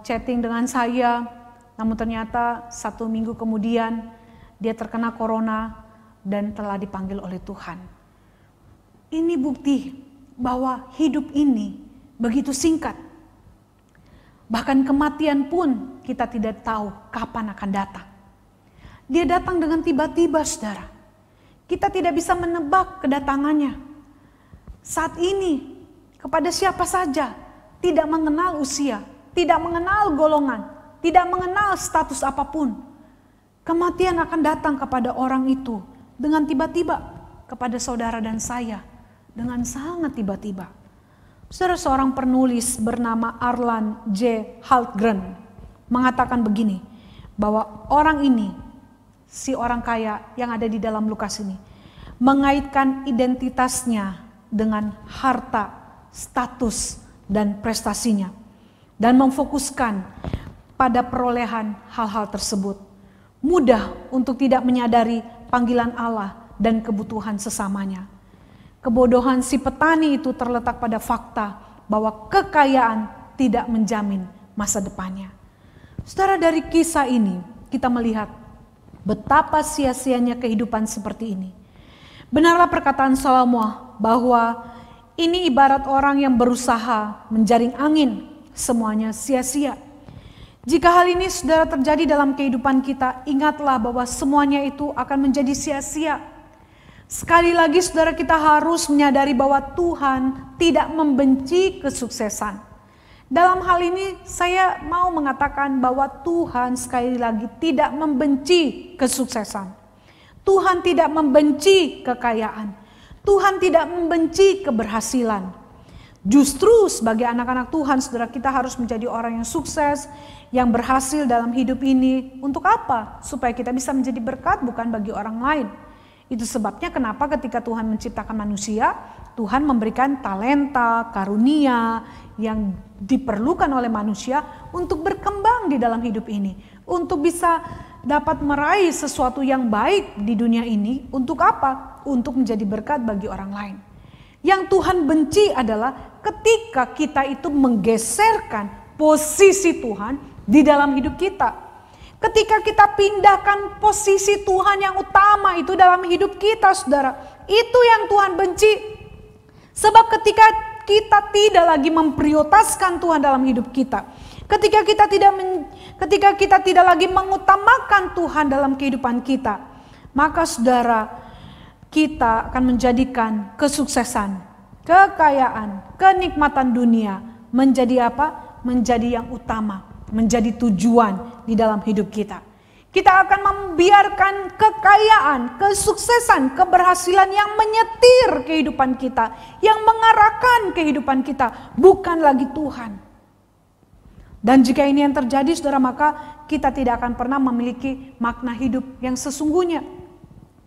chatting dengan saya. Namun ternyata 1 minggu kemudian dia terkena corona dan telah dipanggil oleh Tuhan. Ini bukti bahwa hidup ini begitu singkat. Bahkan kematian pun kita tidak tahu kapan akan datang. Dia datang dengan tiba-tiba, saudara. Kita tidak bisa menebak kedatangannya. Saat ini, kepada siapa saja, tidak mengenal usia, tidak mengenal golongan, tidak mengenal status apapun. Kematian akan datang kepada orang itu dengan tiba-tiba, kepada saudara dan saya dengan sangat tiba-tiba. Saudara, seorang penulis bernama Arlan J. Haltgren mengatakan begini, bahwa orang ini, si orang kaya yang ada di dalam Lukas ini, mengaitkan identitasnya dengan harta, status, dan prestasinya, dan memfokuskan pada perolehan hal-hal tersebut. Mudah untuk tidak menyadari panggilan Allah dan kebutuhan sesamanya. Kebodohan si petani itu terletak pada fakta bahwa kekayaan tidak menjamin masa depannya. Saudara, dari kisah ini kita melihat betapa sia-sianya kehidupan seperti ini. Benarlah perkataan Salomo bahwa ini ibarat orang yang berusaha menjaring angin, semuanya sia-sia. Jika hal ini saudara terjadi dalam kehidupan kita, ingatlah bahwa semuanya itu akan menjadi sia-sia. Sekali lagi saudara, kita harus menyadari bahwa Tuhan tidak membenci kesuksesan. Dalam hal ini saya mau mengatakan bahwa Tuhan sekali lagi tidak membenci kesuksesan. Tuhan tidak membenci kekayaan. Tuhan tidak membenci keberhasilan. Justru sebagai anak-anak Tuhan, saudara, kita harus menjadi orang yang sukses, yang berhasil dalam hidup ini. Untuk apa? Supaya kita bisa menjadi berkat bukan bagi orang lain. Itu sebabnya kenapa ketika Tuhan menciptakan manusia, Tuhan memberikan talenta, karunia yang diperlukan oleh manusia untuk berkembang di dalam hidup ini. Untuk bisa dapat meraih sesuatu yang baik di dunia ini. Untuk apa? Untuk menjadi berkat bagi orang lain. Yang Tuhan benci adalah ketika kita itu menggeserkan posisi Tuhan di dalam hidup kita. Ketika kita pindahkan posisi Tuhan yang utama itu dalam hidup kita, saudara. Itu yang Tuhan benci. Sebab ketika kita tidak lagi memprioritaskan Tuhan dalam hidup kita, ketika kita tidak lagi mengutamakan Tuhan dalam kehidupan kita, maka saudara, kita akan menjadikan kesuksesan, kekayaan, kenikmatan dunia menjadi apa? Menjadi yang utama, menjadi tujuan di dalam hidup kita. Kita akan membiarkan kekayaan, kesuksesan, keberhasilan yang menyetir kehidupan kita, yang mengarahkan kehidupan kita, bukan lagi Tuhan. Dan jika ini yang terjadi, saudara, maka kita tidak akan pernah memiliki makna hidup yang sesungguhnya.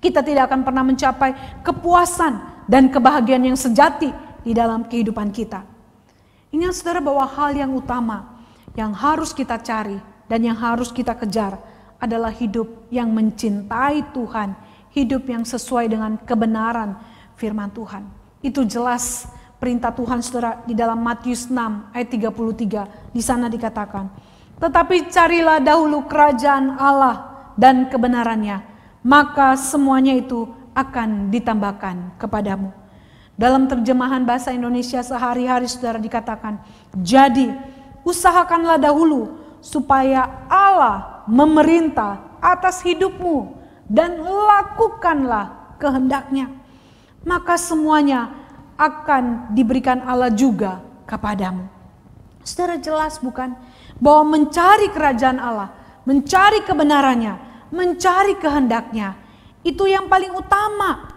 Kita tidak akan pernah mencapai kepuasan dan kebahagiaan yang sejati di dalam kehidupan kita. Ingat saudara bahwa hal yang utama yang harus kita cari dan yang harus kita kejar adalah hidup yang mencintai Tuhan, hidup yang sesuai dengan kebenaran firman Tuhan. Itu jelas perintah Tuhan saudara di dalam Matius 6 ayat 33. Di sana dikatakan, tetapi carilah dahulu kerajaan Allah dan kebenarannya, maka semuanya itu akan ditambahkan kepadamu. Dalam terjemahan bahasa Indonesia sehari-hari saudara dikatakan, jadi usahakanlah dahulu supaya Allah memerintah atas hidupmu dan lakukanlah kehendaknya. Maka semuanya akan diberikan Allah juga kepadamu. Saudara, jelas bukan bahwa mencari kerajaan Allah, mencari kebenarannya, mencari kehendaknya, itu yang paling utama.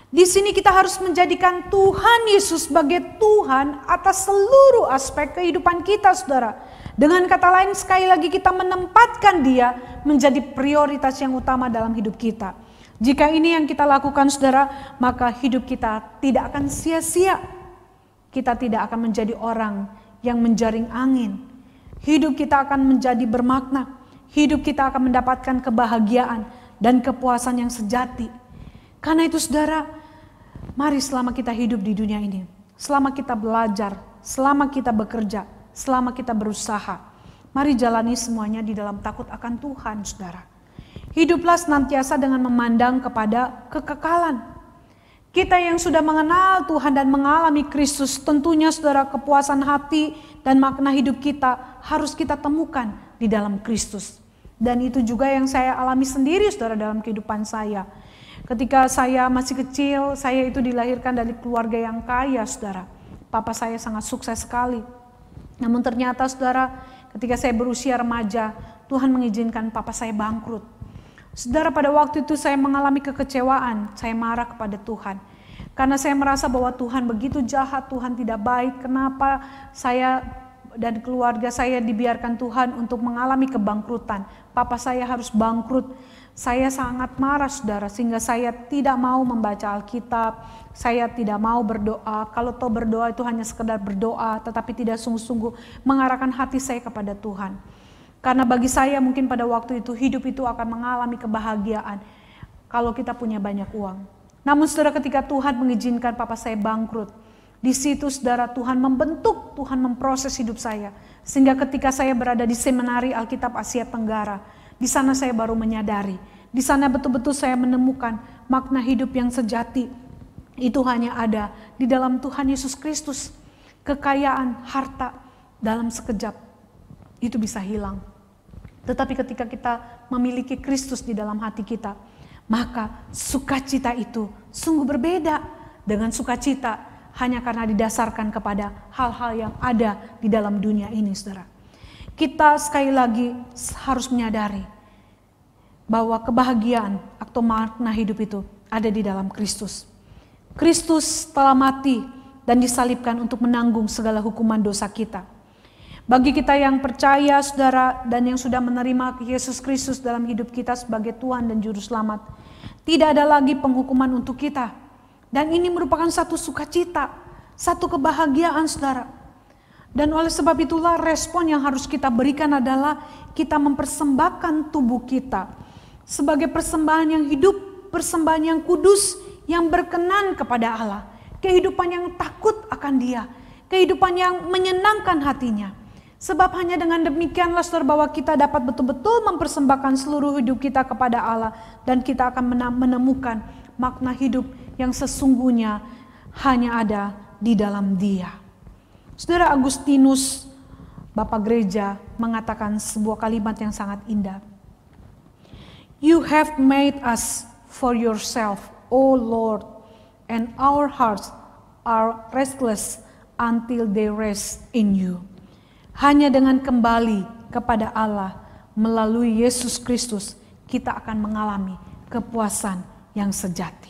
Di sini kita harus menjadikan Tuhan Yesus sebagai Tuhan atas seluruh aspek kehidupan kita, saudara. Dengan kata lain, sekali lagi kita menempatkan Dia menjadi prioritas yang utama dalam hidup kita. Jika ini yang kita lakukan, saudara, maka hidup kita tidak akan sia-sia. Kita tidak akan menjadi orang yang menjaring angin. Hidup kita akan menjadi bermakna. Hidup kita akan mendapatkan kebahagiaan dan kepuasan yang sejati. Karena itu saudara, mari selama kita hidup di dunia ini, selama kita belajar, selama kita bekerja, selama kita berusaha, mari jalani semuanya di dalam takut akan Tuhan, saudara. Hiduplah senantiasa dengan memandang kepada kekekalan. Kita yang sudah mengenal Tuhan dan mengalami Kristus, tentunya saudara, kepuasan hati dan makna hidup kita harus kita temukan di dalam Kristus. Dan itu juga yang saya alami sendiri, saudara, dalam kehidupan saya. Ketika saya masih kecil, saya itu dilahirkan dari keluarga yang kaya, saudara. Papa saya sangat sukses sekali. Namun ternyata saudara, ketika saya berusia remaja, Tuhan mengizinkan papa saya bangkrut. Saudara, pada waktu itu saya mengalami kekecewaan, saya marah kepada Tuhan. Karena saya merasa bahwa Tuhan begitu jahat, Tuhan tidak baik, kenapa saya dan keluarga saya dibiarkan Tuhan untuk mengalami kebangkrutan. Papa saya harus bangkrut. Saya sangat marah saudara, sehingga saya tidak mau membaca Alkitab, saya tidak mau berdoa. Kalau toh berdoa itu hanya sekedar berdoa, tetapi tidak sungguh-sungguh mengarahkan hati saya kepada Tuhan. Karena bagi saya mungkin pada waktu itu hidup itu akan mengalami kebahagiaan kalau kita punya banyak uang. Namun saudara, ketika Tuhan mengizinkan papa saya bangkrut, di situ saudara Tuhan membentuk, Tuhan memproses hidup saya. Sehingga ketika saya berada di seminari Alkitab Asia Tenggara, di sana saya baru menyadari, di sana betul-betul saya menemukan makna hidup yang sejati. Itu hanya ada di dalam Tuhan Yesus Kristus. Kekayaan, harta dalam sekejap itu bisa hilang. Tetapi ketika kita memiliki Kristus di dalam hati kita, maka sukacita itu sungguh berbeda dengan sukacita hanya karena didasarkan kepada hal-hal yang ada di dalam dunia ini, saudara. Kita sekali lagi harus menyadari bahwa kebahagiaan atau makna hidup itu ada di dalam Kristus. Kristus telah mati dan disalibkan untuk menanggung segala hukuman dosa kita. Bagi kita yang percaya, saudara, dan yang sudah menerima Yesus Kristus dalam hidup kita sebagai Tuhan dan Juru Selamat, tidak ada lagi penghukuman untuk kita. Dan ini merupakan satu sukacita, satu kebahagiaan, saudara. Dan oleh sebab itulah respon yang harus kita berikan adalah kita mempersembahkan tubuh kita sebagai persembahan yang hidup, persembahan yang kudus, yang berkenan kepada Allah. Kehidupan yang takut akan Dia, kehidupan yang menyenangkan hatinya. Sebab hanya dengan demikianlah saudara bahwa kita dapat betul-betul mempersembahkan seluruh hidup kita kepada Allah. Dan kita akan menemukan makna hidup yang sesungguhnya hanya ada di dalam Dia. Saudara, Agustinus, Bapak Gereja, mengatakan sebuah kalimat yang sangat indah. You have made us for yourself, O Lord, and our hearts are restless until they rest in you. Hanya dengan kembali kepada Allah melalui Yesus Kristus, kita akan mengalami kepuasan yang sejati.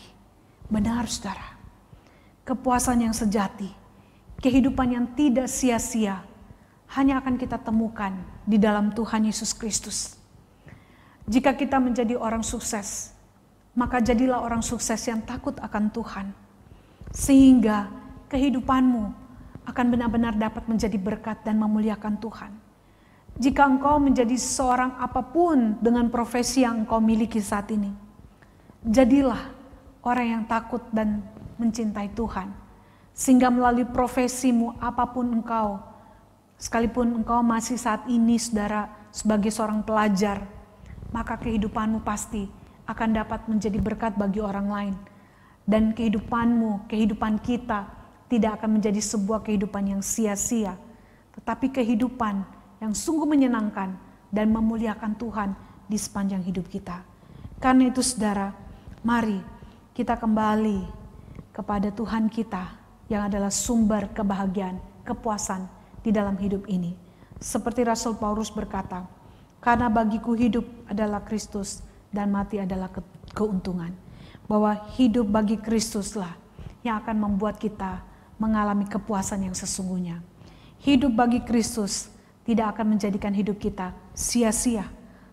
Benar, saudara. Kepuasan yang sejati, kehidupan yang tidak sia-sia, hanya akan kita temukan di dalam Tuhan Yesus Kristus. Jika kita menjadi orang sukses, maka jadilah orang sukses yang takut akan Tuhan. Sehingga kehidupanmu akan benar-benar dapat menjadi berkat dan memuliakan Tuhan. Jika engkau menjadi seorang apapun dengan profesi yang engkau miliki saat ini, jadilah orang yang takut dan mencintai Tuhan. Sehingga melalui profesimu apapun engkau, sekalipun engkau masih saat ini saudara sebagai seorang pelajar, maka kehidupanmu pasti akan dapat menjadi berkat bagi orang lain. Dan kehidupanmu, kehidupan kita tidak akan menjadi sebuah kehidupan yang sia-sia, tetapi kehidupan yang sungguh menyenangkan dan memuliakan Tuhan di sepanjang hidup kita. Karena itu saudara, mari kita kembali kepada Tuhan kita yang adalah sumber kebahagiaan, kepuasan di dalam hidup ini. Seperti Rasul Paulus berkata, karena bagiku hidup adalah Kristus dan mati adalah keuntungan. Bahwa hidup bagi Kristuslah yang akan membuat kita mengalami kepuasan yang sesungguhnya. Hidup bagi Kristus tidak akan menjadikan hidup kita sia-sia,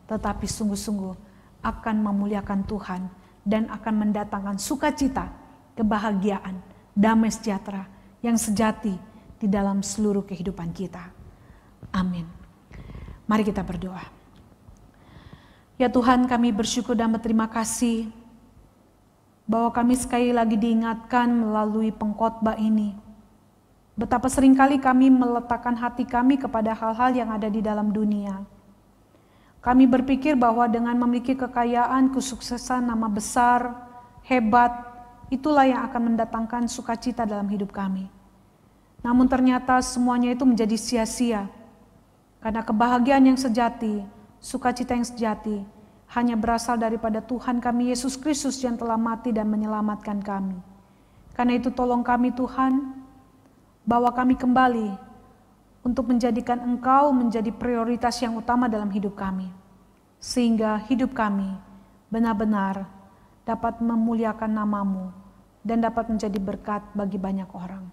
tetapi sungguh-sungguh akan memuliakan Tuhan dan akan mendatangkan sukacita, kebahagiaan, damai sejahtera yang sejati di dalam seluruh kehidupan kita. Amin. Mari kita berdoa. Ya Tuhan, kami bersyukur dan berterima kasih bahwa kami sekali lagi diingatkan melalui pengkhotbah ini. Betapa seringkali kami meletakkan hati kami kepada hal-hal yang ada di dalam dunia. Kami berpikir bahwa dengan memiliki kekayaan, kesuksesan, nama besar, hebat, itulah yang akan mendatangkan sukacita dalam hidup kami. Namun ternyata semuanya itu menjadi sia-sia. Karena kebahagiaan yang sejati, sukacita yang sejati, hanya berasal daripada Tuhan kami Yesus Kristus yang telah mati dan menyelamatkan kami. Karena itu tolong kami Tuhan, bawa kami kembali untuk menjadikan Engkau menjadi prioritas yang utama dalam hidup kami. Sehingga hidup kami benar-benar dapat memuliakan nama-Mu dan dapat menjadi berkat bagi banyak orang.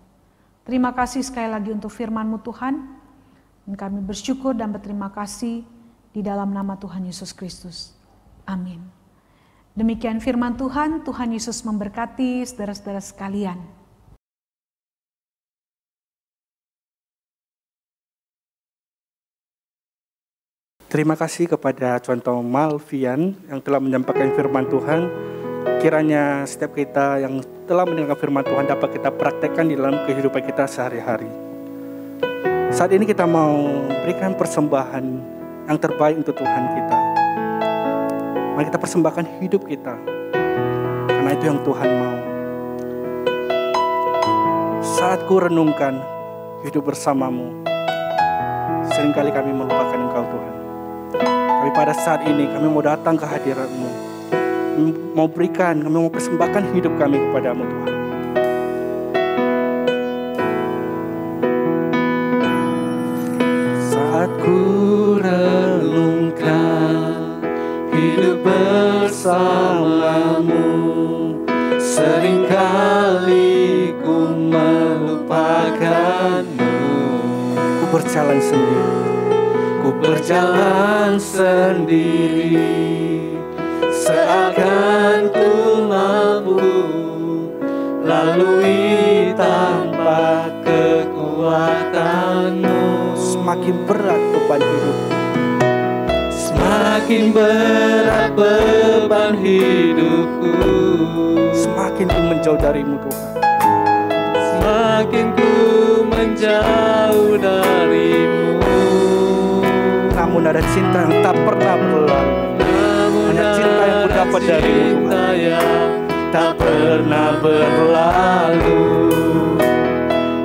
Terima kasih sekali lagi untuk firman-Mu Tuhan. Dan kami bersyukur dan berterima kasih di dalam nama Tuhan Yesus Kristus. Amin. Demikian firman Tuhan, Tuhan Yesus memberkati saudara-saudara sekalian. Terima kasih kepada Contoh Malvian yang telah menyampaikan firman Tuhan. Kiranya setiap kita yang telah mendengar firman Tuhan dapat kita praktekkan di dalam kehidupan kita sehari-hari. Saat ini kita mau berikan persembahan yang terbaik untuk Tuhan kita. Mari kita persembahkan hidup kita, karena itu yang Tuhan mau. Saat ku renungkan hidup bersamamu, seringkali kami melupakan Engkau Tuhan. Tapi pada saat ini kami mau datang ke hadirat-Mu, kami mau persembahkan hidup kami kepadamu Tuhan. Saat ku renungkan hidup bersamamu, seringkali ku melupakanmu. Ku berjalan sendiri, seakan ku mampu lalui tanpa kekuatan-Mu. Semakin berat beban hidup, semakin berat beban hidupku, semakin ku menjauh dari-Mu Tuhan, semakin ku menjauh dari-Mu. Namun ada cinta yang tak pernah berlalu, hanya cinta yang ku dapat dari-Mu Tuhan, tak pernah berlalu.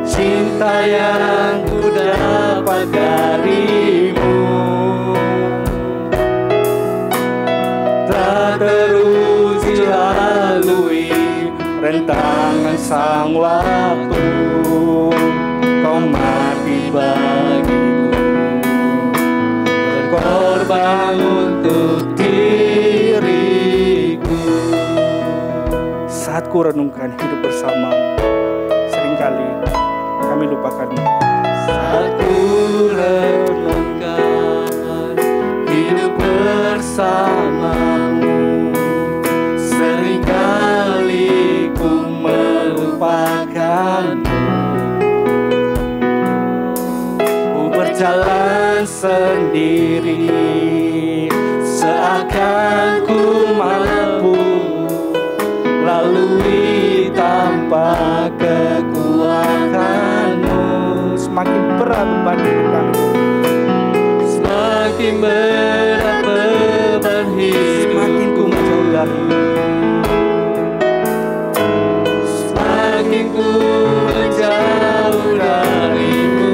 Cinta yang ku dapat dari-Mu tak teruji lalui rentangan sang waktu. Kau mati bagiku, berkorban untuk diriku. Saat ku renungkan hidup bersamamu, seringkali kami lupakan-Mu. Saat ku renungkan hidup bersamamu, seringkali ku melupakan-Mu. Ku berjalan sendiri, seakan ku mampu lalui tanpa kekuatan-Mu. Semakin berat beban hidup kami, semakin berat beban hidup, semakin ku menjauh dari-Mu, semakin ku menjauh dari-Mu.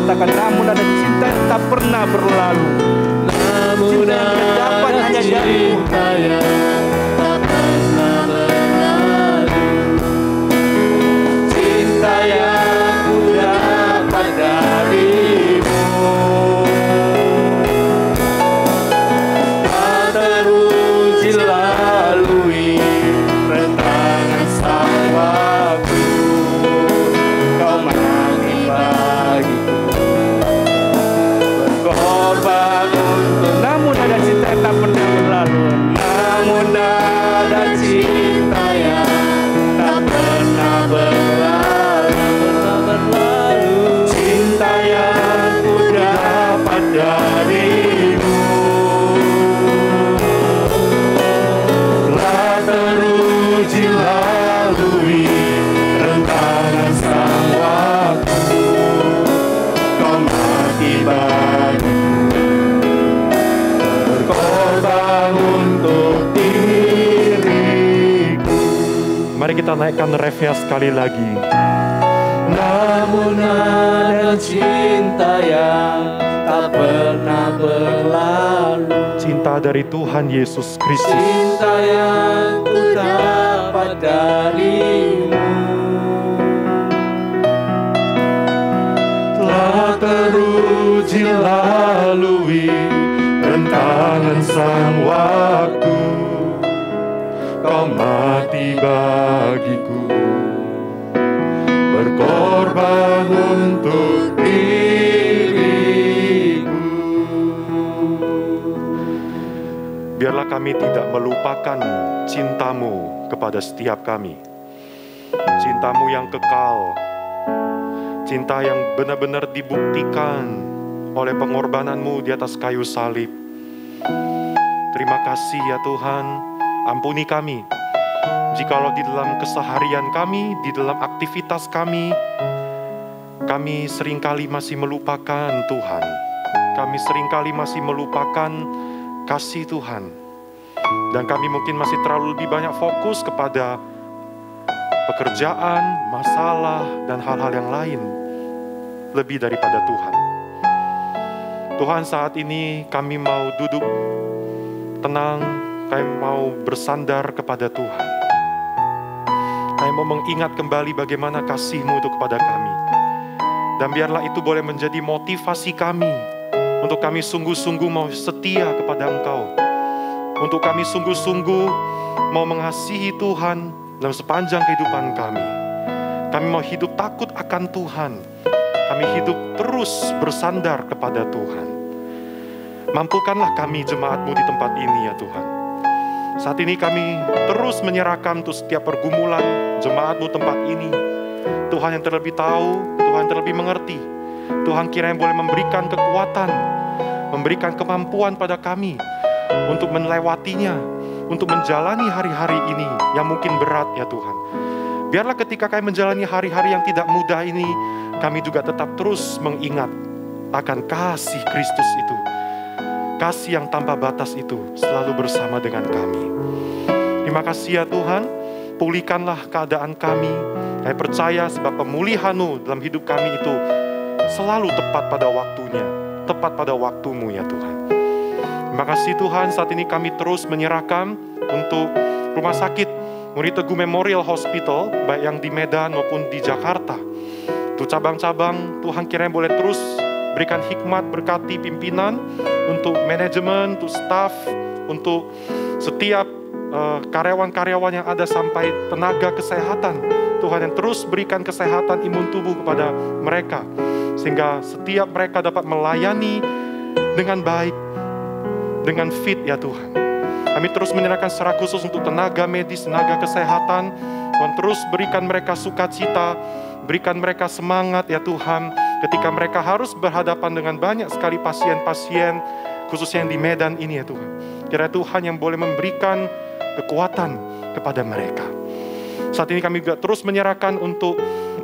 Katakan, namun ada cinta yang tak pernah berlalu, namun cinta yang dapat hanya dari-Mu, tak pernah berlalu. Cinta yang ku dapat dari-Mu tak teruji lalui rentangan sang waktu. Kau mati bagiku, berkorban untuk. Namun ada cinta yang tak pernah berlalu, namun ada cinta yang tak pernah berlalu. Cinta yang ku dapat dari-Mu telah teruji lalui rentangan sang waktu. Kau mati bagiku, berkorban untuk diriku. Mari kita naikkan refnya sekali lagi. Namun ada cinta yang tak pernah berlalu, Cinta dari Tuhan Yesus Kristus. cinta yang ku dapat dari-Mu, uji lalui rentangan sang waktu, Kau mati bagiku, berkorban untuk diriku. Biarlah kami tidak melupakan cinta-Mu kepada setiap kami. Cinta-Mu yang kekal, cinta yang benar-benar dibuktikan oleh pengorbanan-Mu di atas kayu salib. Terima kasih ya Tuhan, ampuni kami jikalau di dalam keseharian kami, di dalam aktivitas kami seringkali masih melupakan Tuhan. Kami seringkali masih melupakan kasih Tuhan. Dan kami mungkin masih terlalu lebih banyak fokus kepada pekerjaan, masalah, dan hal-hal yang lain lebih daripada Tuhan. Tuhan, saat ini kami mau duduk tenang, kami mau bersandar kepada Tuhan. Kami mau mengingat kembali bagaimana kasih-Mu itu kepada kami. Dan biarlah itu boleh menjadi motivasi kami untuk kami sungguh-sungguh mau setia kepada Engkau. Untuk kami sungguh-sungguh mau mengasihi Tuhan dalam sepanjang kehidupan kami. Kami mau hidup takut akan Tuhan. Kami hidup terus bersandar kepada Tuhan. Mampukanlah kami jemaat-Mu di tempat ini ya Tuhan. Saat ini kami terus menyerahkan untuk setiap pergumulan jemaat-Mu tempat ini. Tuhan yang terlebih tahu, Tuhan yang terlebih mengerti. Tuhan kiranya boleh memberikan kekuatan, memberikan kemampuan pada kami untuk melewatinya, untuk menjalani hari-hari ini yang mungkin berat ya Tuhan. Biarlah ketika kami menjalani hari-hari yang tidak mudah ini, kami juga tetap terus mengingat akan kasih Kristus itu. Kasih yang tanpa batas itu selalu bersama dengan kami. Terima kasih ya Tuhan, pulihkanlah keadaan kami. Kami percaya sebab pemulihan-Mu dalam hidup kami itu selalu tepat pada waktunya, tepat pada waktu-Mu ya Tuhan. Terima kasih Tuhan, saat ini kami terus menyerahkan untuk rumah sakit Muri Teguh Memorial Hospital, baik yang di Medan maupun di Jakarta. Untuk cabang-cabang, Tuhan kiranya boleh terus berikan hikmat, berkati pimpinan, untuk manajemen, untuk staff, untuk setiap karyawan-karyawan yang ada sampai tenaga kesehatan. Tuhan yang terus berikan kesehatan imun tubuh kepada mereka, sehingga setiap mereka dapat melayani dengan baik, dengan fit ya Tuhan. Kami terus menyerahkan secara khusus untuk tenaga medis, tenaga kesehatan. Tuhan terus berikan mereka sukacita, berikan mereka semangat ya Tuhan, ketika mereka harus berhadapan dengan banyak sekali pasien-pasien, khususnya yang di Medan ini ya Tuhan. Kiranya Tuhan yang boleh memberikan kekuatan kepada mereka. Saat ini kami juga terus menyerahkan untuk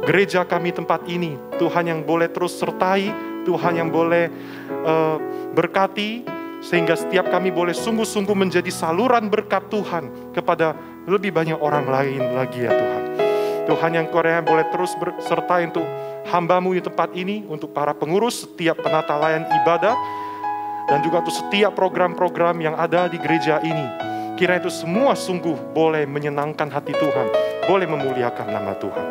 gereja kami tempat ini. Tuhan yang boleh terus sertai, Tuhan yang boleh berkati, sehingga setiap kami boleh sungguh-sungguh menjadi saluran berkat Tuhan kepada lebih banyak orang lain lagi ya Tuhan. Tuhan yang kiranya boleh terus bersertai untuk hamba-Mu di tempat ini, untuk para pengurus, setiap penata layan ibadah, dan juga untuk setiap program-program yang ada di gereja ini. Kiranya itu semua sungguh boleh menyenangkan hati Tuhan, boleh memuliakan nama Tuhan.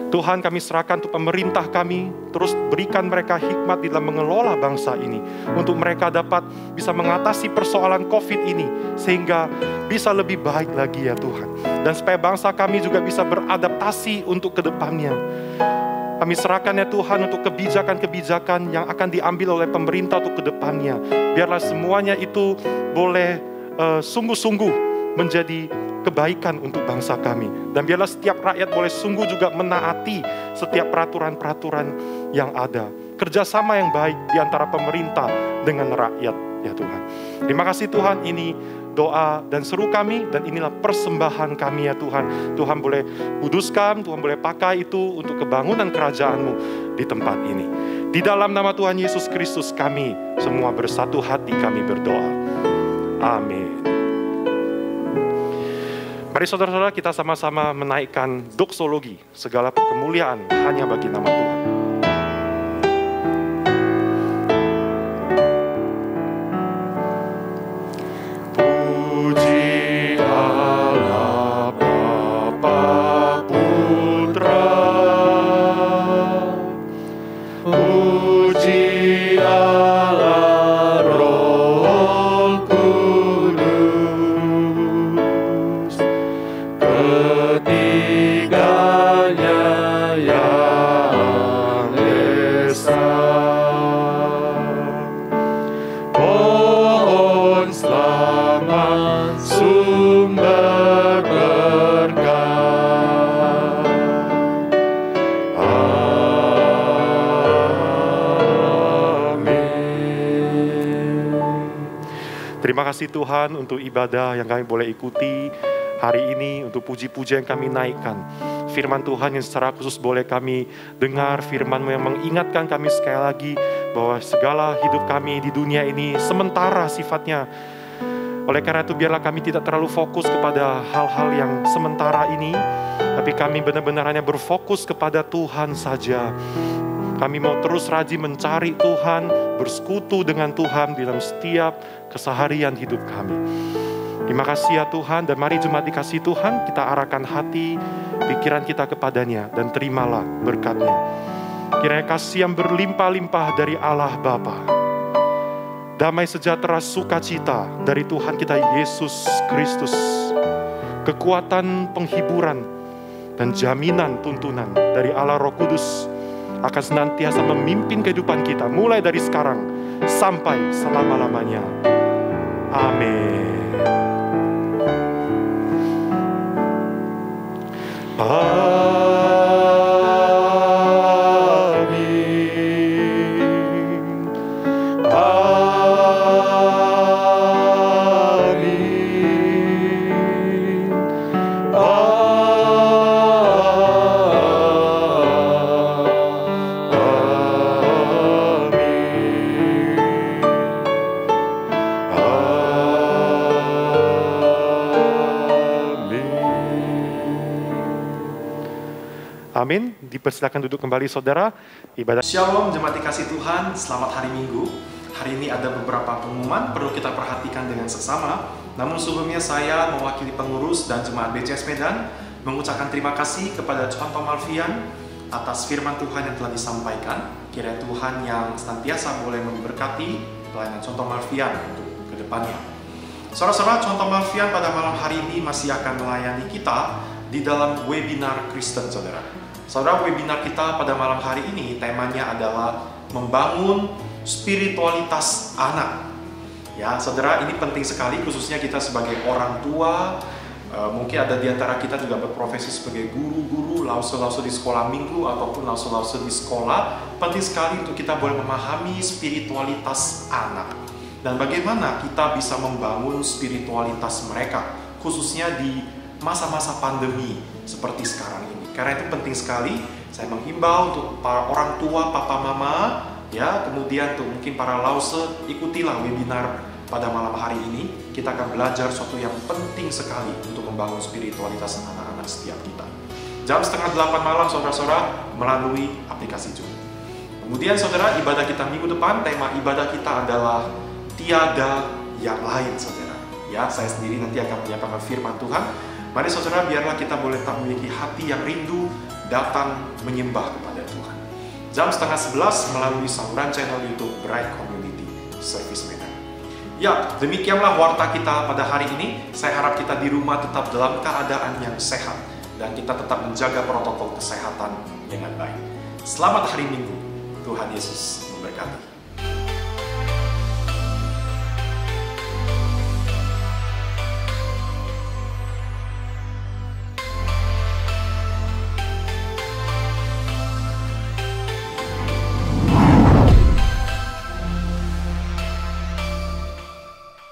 Tuhan, kami serahkan untuk pemerintah kami, terus berikan mereka hikmat di dalam mengelola bangsa ini, untuk mereka dapat bisa mengatasi persoalan COVID ini, sehingga bisa lebih baik lagi ya Tuhan. Dan supaya bangsa kami juga bisa beradaptasi untuk kedepannya. Kami serahkan ya Tuhan untuk kebijakan-kebijakan yang akan diambil oleh pemerintah untuk kedepannya. Biarlah semuanya itu boleh sungguh-sungguh menjadi kebaikan untuk bangsa kami. Dan biarlah setiap rakyat boleh sungguh juga menaati setiap peraturan-peraturan yang ada. Kerjasama yang baik di antara pemerintah dengan rakyat ya Tuhan. Terima kasih Tuhan, ini doa dan seru kami, dan inilah persembahan kami ya Tuhan. Tuhan boleh kuduskan, Tuhan boleh pakai itu untuk kebangunan kerajaan-Mu di tempat ini. Di dalam nama Tuhan Yesus Kristus kami semua bersatu hati kami berdoa. Amin. Mari saudara-saudara kita sama-sama menaikkan doksologi, segala kemuliaan hanya bagi nama Tuhan. Puji Allah Bapa Putra, puji Terima kasih Tuhan untuk ibadah yang kami boleh ikuti hari ini, untuk puji-puji yang kami naikkan. Firman Tuhan yang secara khusus boleh kami dengar, firman-Mu yang mengingatkan kami sekali lagi bahwa segala hidup kami di dunia ini sementara sifatnya. Oleh karena itu biarlah kami tidak terlalu fokus kepada hal-hal yang sementara ini, tapi kami benar-benar hanya berfokus kepada Tuhan saja. Kami mau terus rajin mencari Tuhan, bersekutu dengan Tuhan dalam setiap keseharian hidup kami. Terima kasih ya Tuhan, dan mari jemaat dikasih Tuhan, kita arahkan hati, pikiran kita kepadanya, dan terimalah berkat-Nya. Kiranya kasih yang berlimpah-limpah dari Allah Bapa, damai sejahtera sukacita dari Tuhan kita Yesus Kristus, kekuatan penghiburan dan jaminan tuntunan dari Allah Roh Kudus akan senantiasa memimpin kehidupan kita mulai dari sekarang sampai selama-lamanya. Amin. Amin. Dipersilakan duduk kembali saudara. Ibadah. Shalom jemaat dikasih Tuhan, selamat hari Minggu. Hari ini ada beberapa pengumuman perlu kita perhatikan dengan seksama. Namun sebelumnya saya mewakili pengurus dan jemaat BCS Medan mengucapkan terima kasih kepada Contoh Malvian atas firman Tuhan yang telah disampaikan. Kiranya Tuhan yang senantiasa boleh memberkati pelayanan Contoh Malvian untuk kedepannya. Saudara-saudara, Contoh Malvian pada malam hari ini masih akan melayani kita di dalam webinar Kristen, saudara. Saudara, webinar kita pada malam hari ini temanya adalah membangun spiritualitas anak. Ya, saudara, ini penting sekali khususnya kita sebagai orang tua. Mungkin ada di antara kita juga berprofesi sebagai guru-guru, lause-lause di sekolah minggu ataupun lause-lause di sekolah. Penting sekali untuk kita boleh memahami spiritualitas anak dan bagaimana kita bisa membangun spiritualitas mereka, khususnya di masa-masa pandemi seperti sekarang ini. Karena itu penting sekali, saya menghimbau untuk para orang tua, papa, mama, ya, kemudian tuh mungkin para lause, ikutilah webinar pada malam hari ini. Kita akan belajar sesuatu yang penting sekali untuk membangun spiritualitas anak-anak setiap kita. Jam 7:30 malam, saudara-saudara, melalui aplikasi Zoom. Kemudian saudara, ibadah kita minggu depan, tema ibadah kita adalah tiada yang lain, saudara. Ya, saya sendiri nanti akan menyampaikan firman Tuhan. Mari saudara, biarlah kita boleh memiliki hati yang rindu datang menyembah kepada Tuhan. Jam 10:30 melalui saluran channel YouTube Bright Community Service Medan. Ya, demikianlah warta kita pada hari ini. Saya harap kita di rumah tetap dalam keadaan yang sehat dan kita tetap menjaga protokol kesehatan dengan baik. Selamat hari Minggu. Tuhan Yesus memberkati.